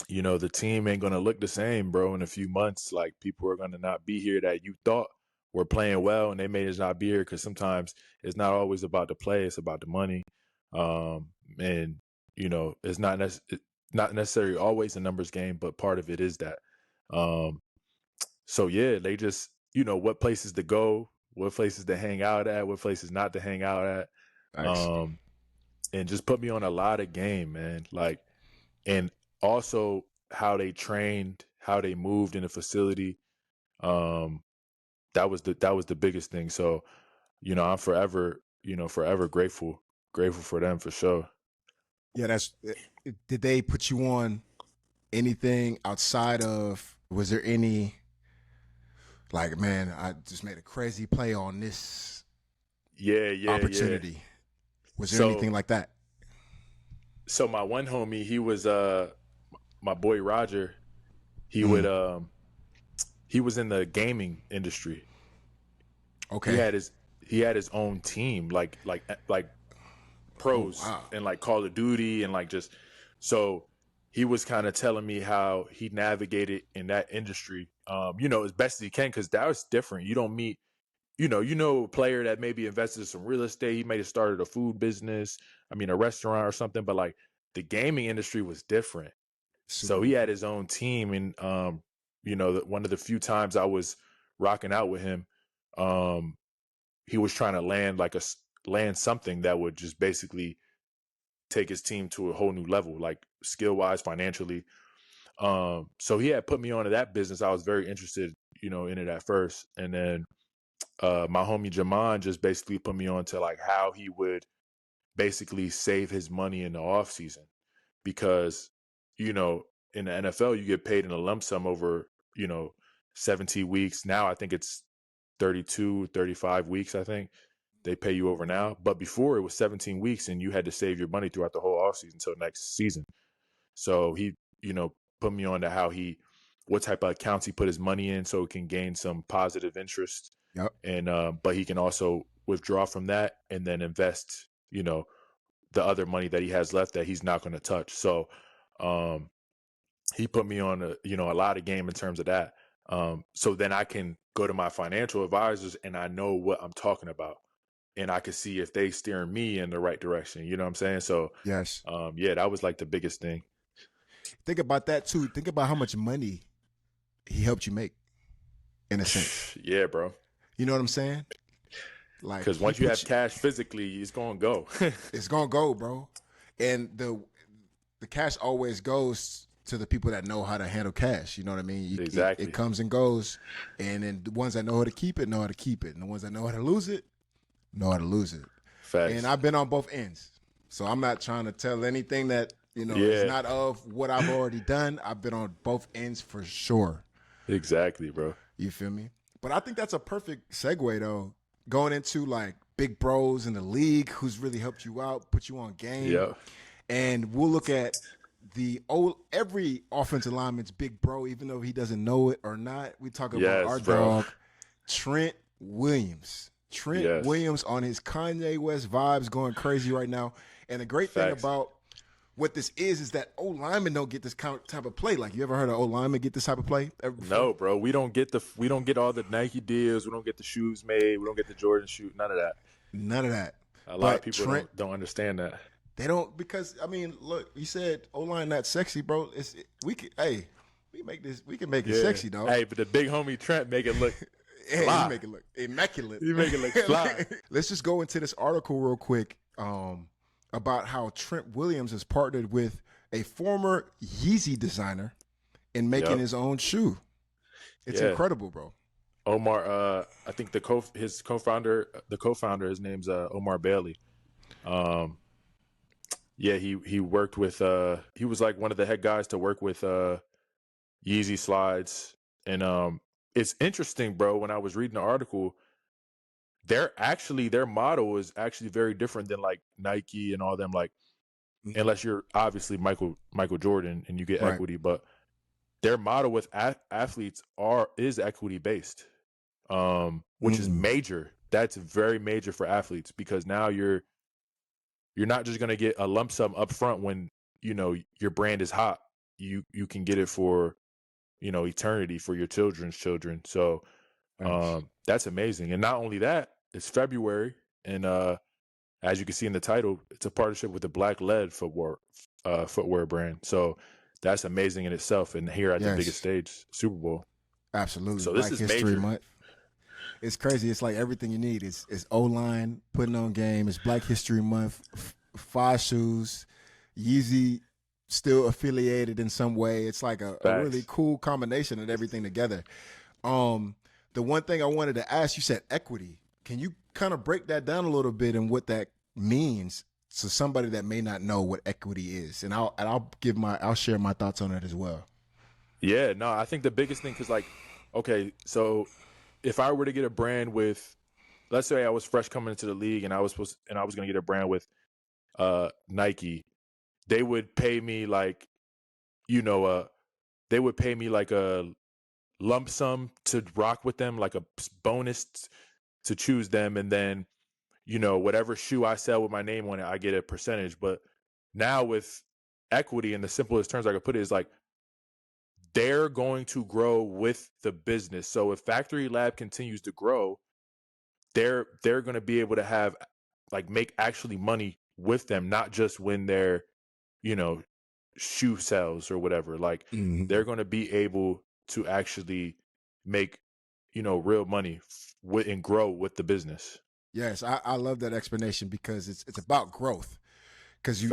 the team ain't going to look the same, bro, in a few months. Like, people are going to not be here that you thought were playing well, and they may just not be here because sometimes it's not always about the play, it's about the money. And, it's not necessarily always a numbers game, but part of it is that. So, yeah, they just, what places to go, what places to hang out at, what places not to hang out at. Nice. And just put me on a lot of game, man. Like, and also how they trained, how they moved in the facility. That was the biggest thing. So, I'm forever grateful for them for sure. Yeah, did they put you on anything outside of, was there any, like, man, I just made a crazy play on this opportunity? Yeah. Was there anything like that? So my one homie, he was my boy Roger. He he was in the gaming industry. Okay. He had his own team, like pros, and like Call of Duty, and like just, so he was kind of telling me how he navigated in that industry, as best as he can, because that was different. You don't meet, a player that maybe invested in some real estate. He may have started a food business, a restaurant or something, but like the gaming industry was different. So he had his own team, and one of the few times I was rocking out with him, he was trying to land something that would just basically take his team to a whole new level, like skill wise, financially. So he had put me onto that business. I was very interested, in it at first, and then my homie Jamon just basically put me on to like how he would basically save his money in the off season, because, in the NFL, you get paid in a lump sum over, 17 weeks. Now I think it's 32, 35 weeks, I think they pay you over now. But before, it was 17 weeks and you had to save your money throughout the whole offseason until next season. So he, put me on to what type of accounts he put his money in so it can gain some positive interest. Yep. And, but he can also withdraw from that and then invest, the other money that he has left that he's not going to touch. So, he put me on a lot of game in terms of that. So then I can go to my financial advisors and I know what I'm talking about, and I can see if they steering me in the right direction. You know what I'm saying? So yes, yeah, that was like the biggest thing. Think about that too. Think about how much money he helped you make, in a sense. Yeah, bro. You know what I'm saying? Like, because once you have cash physically, it's gonna go. It's gonna go, bro. And the cash always goes to the people that know how to handle cash. You know what I mean? Exactly. It comes and goes, and then the ones that know how to keep it know how to keep it, and the ones that know how to lose it know how to lose it. Facts. And I've been on both ends, so I'm not trying to tell anything that is not of what I've already done. I've been on both ends for sure. Exactly, bro. You feel me? But I think that's a perfect segue though, going into like big bros in the league who's really helped you out, put you on game. Yeah. And we'll look at every offensive lineman's big bro, even though he doesn't know it or not. We talk about our dog, Trent Williams. Williams on his Kanye West vibes, going crazy right now. And the great thing about what this is that O linemen don't get this type of play. Like, you ever heard of O linemen get this type of play? No, bro. We don't get all the Nike deals. We don't get the shoes made. We don't get the Jordan shoe. None of that. None of that. A lot of people don't understand that. They don't, because I mean, look, you said O line not sexy, bro. We can make it sexy, dog. Hey, but the big homie Trent make it look. Hey, you make it look immaculate. You make it look fly. Let's just go into this article real quick about how Trent Williams has partnered with a former Yeezy designer in making his own shoe. It's incredible, bro. Omar, I think the co-founder, his name's Omar Bailey. He worked with he was like one of the head guys to work with Yeezy slides. And it's interesting, bro, when I was reading the article, their model is actually very different than like Nike and all them, like, unless you're obviously Michael Jordan and you get equity, but their model with athletes is equity based, which is major. That's very major for athletes, because now you're not just going to get a lump sum up front when, you know, your brand is hot. You can get it for, you know, eternity, for your children's children. So that's amazing. And not only that, it's February, and as you can see in the title, it's a partnership with the Black Led footwear brand. So that's amazing in itself. And here at the biggest stage, Super Bowl. Absolutely. So this is History major. Month. It's crazy. It's like everything you need. It's O-line putting on game. It's Black History Month. Five shoes. Yeezy still affiliated in some way. It's like a really cool combination of everything together. The one thing I wanted to ask, you said equity. Can you kind of break that down a little bit and what that means to somebody that may not know what equity is? And I'll share my thoughts on it as well. Yeah, no, I think the biggest thing, because, like, okay, so if I were to get a brand with, let's say I was fresh coming into the league and I was going to get a brand with Nike, they would pay me like, you know, they would pay me like a lump sum to rock with them, like a bonus to choose them, and then, you know, whatever shoe I sell with my name on it, I get a percentage. But now with equity, in the simplest terms I could put it, is like, they're going to grow with the business. So if Factory Lab continues to grow, they're going to be able to have, like, make actually money with them, not just when they're, you know, shoe sales or whatever. Like, they're going to be able to actually make, you know, real money and grow with the business. Yes, I love that explanation, because it's about growth. Because you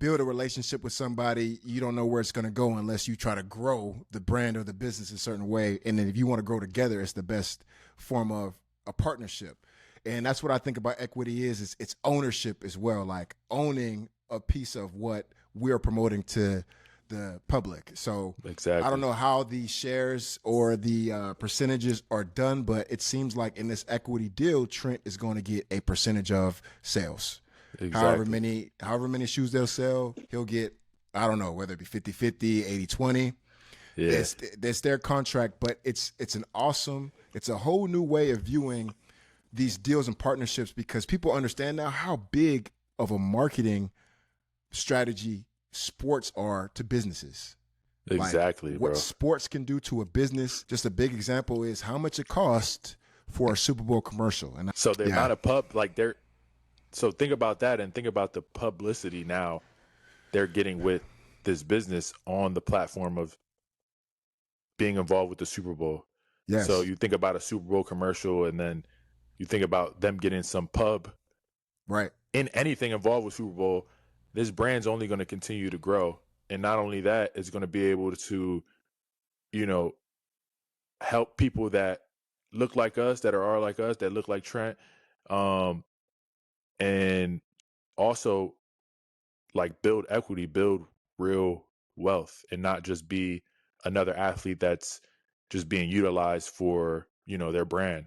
build a relationship with somebody, you don't know where it's going to go unless you try to grow the brand or the business a certain way. And then if you want to grow together, it's the best form of a partnership. And that's what I think about equity is it's ownership as well, like owning a piece of what we're promoting to the public. So exactly. I don't know how the shares or the percentages are done, but it seems like in this equity deal, Trent is going to get a percentage of sales. Exactly. However many shoes they'll sell, he'll get, I don't know, whether it be 50-50, 80-20. Yeah. It's their contract, but it's a whole new way of viewing these deals and partnerships, because people understand now how big of a marketing strategy sports are to businesses. Exactly, like, what sports can do to a business. Just a big example is how much it costs for a Super Bowl commercial. And so the amount of so think about that, and think about the publicity now they're getting with this business on the platform of being involved with the Super Bowl. Yes. So you think about a Super Bowl commercial, and then you think about them getting some pub. Right. In anything involved with Super Bowl, this brand's only going to continue to grow. And not only that, it's going to be able to, you know, help people that look like us, that are like us, that look like Trent. And also, like, build equity, build real wealth, and not just be another athlete that's just being utilized for, you know, their brand.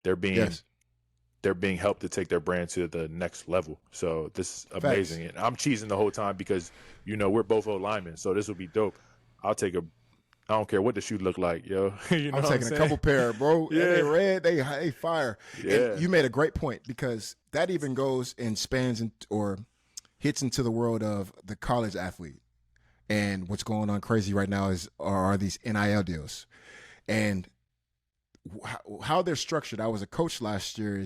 They're being helped to take their brand to the next level. So this is amazing. Facts. And I'm cheesing the whole time because, you know, we're both O-linemen, so this will be dope. I don't care what the shoe look like, yo. You know I'm taking a couple pair, bro. Yeah. And they red, they fire. Yeah. And you made a great point, because that even goes and spans or hits into the world of the college athlete. And what's going on crazy right now are these NIL deals. And how they're structured. I was a coach last year.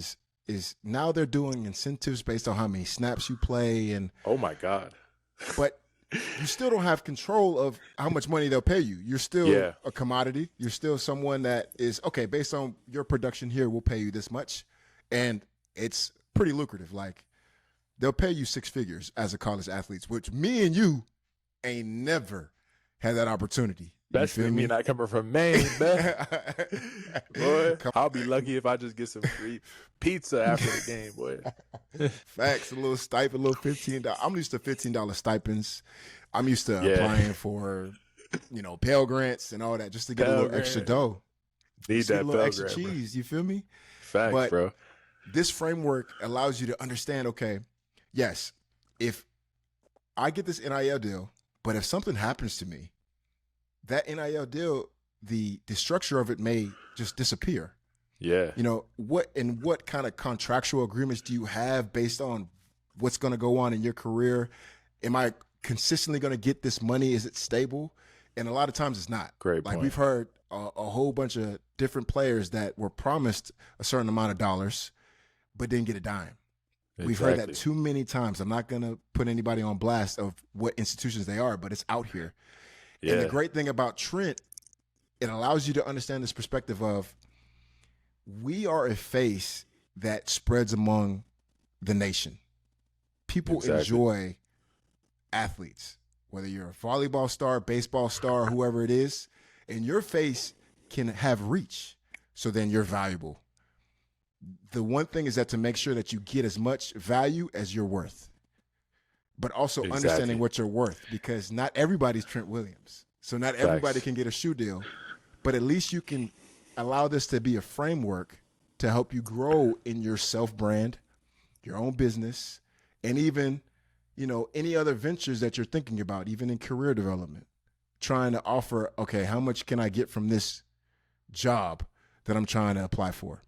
Is now they're doing incentives based on how many snaps you play, and oh my God. But you still don't have control of how much money they'll pay you. You're still a commodity. You're still someone that is, okay, based on your production here, we'll pay you this much. And it's pretty lucrative. Like, they'll pay you six figures as a college athlete, which me and you ain't never had that opportunity. Especially me not coming from Maine, man. Boy, I'll be lucky if I just get some free pizza after the game, boy. Facts, a little stipend, a little $15. I'm used to $15 stipends. I'm used to applying for, Pell Grants and all that just to get a little extra dough. Need that a little Pell extra Grant, cheese, bro. You feel me? Facts, but bro. This framework allows you to understand, okay, yes, if I get this NIL deal, but if something happens to me, that NIL deal, the structure of it may just disappear. Yeah. What kind of contractual agreements do you have based on what's going to go on in your career? Am I consistently going to get this money? Is it stable? And a lot of times it's not. Great point. Like, we've heard a whole bunch of different players that were promised a certain amount of dollars, but didn't get a dime. Exactly. We've heard that too many times. I'm not going to put anybody on blast of what institutions they are, but it's out here. Yeah. And the great thing about Trent, it allows you to understand this perspective of, we are a face that spreads among the nation. People enjoy athletes, whether you're a volleyball star, baseball star, whoever it is, and your face can have reach. So then you're valuable. The one thing is that to make sure that you get as much value as you're worth, but also understanding what you're worth, because not everybody's Trent Williams. So not everybody can get a shoe deal, but at least you can allow this to be a framework to help you grow in your self-brand, your own business, and even, any other ventures that you're thinking about, even in career development, trying to offer, okay, how much can I get from this job that I'm trying to apply for?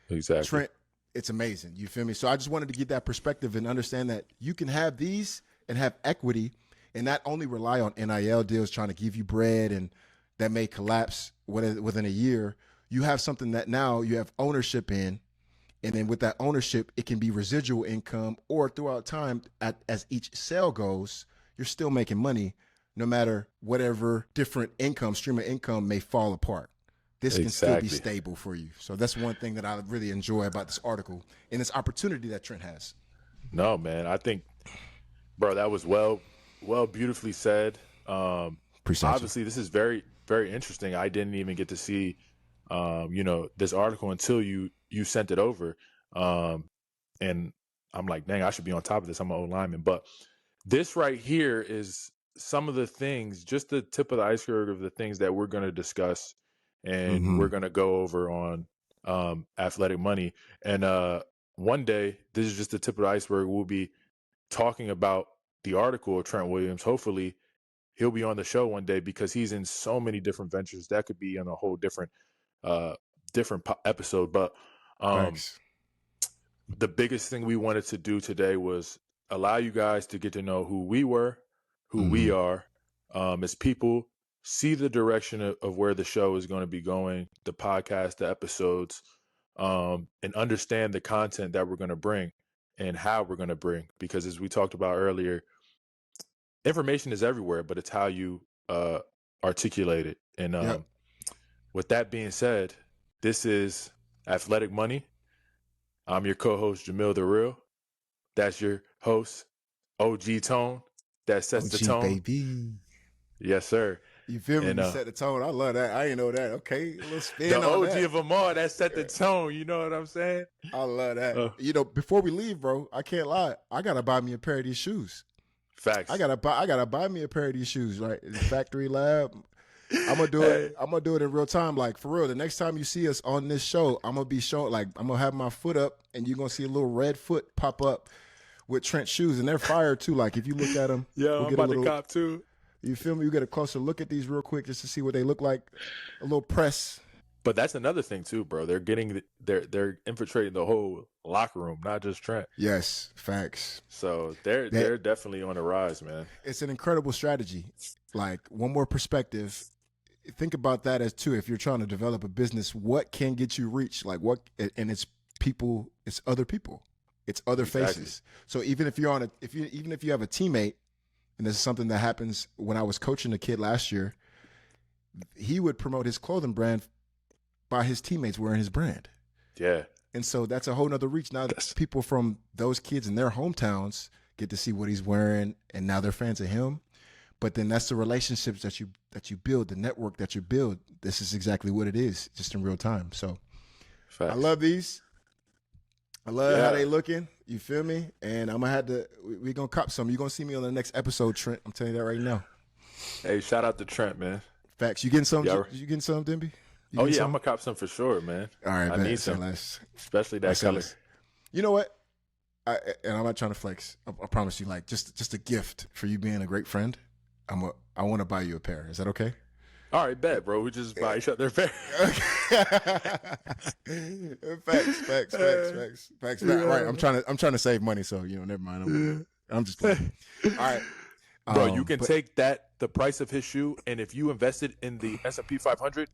Exactly. Trent, it's amazing. You feel me? So I just wanted to get that perspective and understand that you can have these and have equity and not only rely on NIL deals trying to give you bread and that may collapse within a year. You have something that now you have ownership in, and then with that ownership, it can be residual income, or throughout time, as each sale goes, you're still making money no matter whatever different stream of income may fall apart. This can still be stable for you. So that's one thing that I really enjoy about this article and this opportunity that Trent has. No, man, I think, bro, that was well, beautifully said. Obviously, this is very, very interesting. I didn't even get to see, this article until you sent it over. And I'm like, dang, I should be on top of this. I'm an old lineman. But this right here is some of the things, just the tip of the iceberg of the things that we're going to discuss and we're going to go over on Athletic Money. And one day, this is just the tip of the iceberg. We'll be talking about the article of Trent Williams. Hopefully, he'll be on the show one day because he's in so many different ventures. That could be on a whole different episode. But the biggest thing we wanted to do today was allow you guys to get to know who we were, who we are as people, see the direction of where the show is going to be going, the podcast, the episodes, and understand the content that we're going to bring and how we're going to bring. Because as we talked about earlier, information is everywhere, but it's how you articulate it. And with that being said, this is Athletic Money. I'm your co-host, Jamil the Real. That's your host, OG Tone. That sets the tone. Baby. Yes, sir. You feel me? You set the tone. I love that. I didn't know that. Okay, a little spin the on OG that. of them all. That set the tone. You know what I'm saying? I love that. Before we leave, bro, I can't lie. I gotta buy me a pair of these shoes. Facts. I gotta buy me a pair of these shoes. Right, in the Factory Lab. I'm gonna do it. I'm gonna do it in real time. Like, for real. The next time you see us on this show, I'm gonna be showing. Like, I'm gonna have my foot up, and you're gonna see a little red foot pop up with Trent shoes, and they're fire too. Like, if you look at them, I'm about to cop too. You feel me? You get a closer look at these real quick just to see what they look like. A little press. But that's another thing too, bro. They're infiltrating the whole locker room, not just Trent. Yes, facts. So they're definitely on the rise, man. It's an incredible strategy. Like, one more perspective. Think about that as too. If you're trying to develop a business, what can get you reach? Like, what? And it's people. It's other people. It's other faces. So even if you're even if you have a teammate, and this is something that happens when I was coaching a kid last year, he would promote his clothing brand by his teammates wearing his brand. Yeah. And so that's a whole nother reach. Now people from those kids in their hometowns get to see what he's wearing, and now they're fans of him. But then that's the relationships that you build, the network that you build. This is exactly what it is, just in real time. So Facts. I love these. I love how they looking. You feel me? And I'm gonna have to. We're gonna cop some. You're gonna see me on the next episode, Trent. I'm telling you that right now. Hey, shout out to Trent, man. Facts. You getting some? You getting some, Dimby? Oh yeah, I'm gonna cop some for sure, man. All right, I need some, especially that color. You know what? And I'm not trying to flex. I promise you, like just a gift for you being a great friend. I want to buy you a pair. Is that okay? All right, bet, bro. We just buy each other a pair. Facts. Yeah. Right. I'm trying to save money, so never mind. I'm just playing. All right. Bro, you can take the price of his shoe, and if you invested in the S&P 500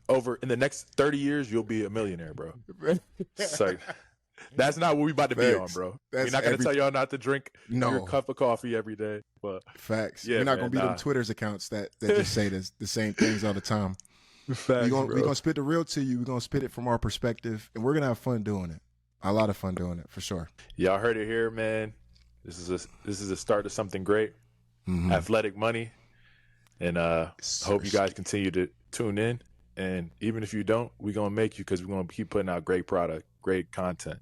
over in the next 30 years, you'll be a millionaire, bro. So that's not what we about to be on, bro. We're not going to tell y'all not to drink your cup of coffee every day. But facts. We're not going to be them Twitter's accounts that just say the same things all the time. We're going to spit the real to you. We're going to spit it from our perspective, and we're going to have fun doing it. A lot of fun doing it, for sure. Y'all heard it here, man. This is a start to something great. Mm-hmm. Athletic Money. And hope you guys continue to tune in. And even if you don't, we're going to make you, because we're going to keep putting out great product, great content.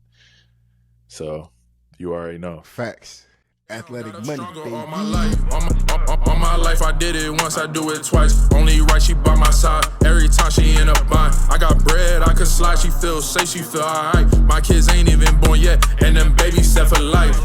So you already know. Facts. Athletic Money, baby. All my life, I did it once, I do it twice. Only right, she by my side. Every time she in a bind. I got bread, I can slide. She feels safe, she feel alright. My kids ain't even born yet, and them babies set for life.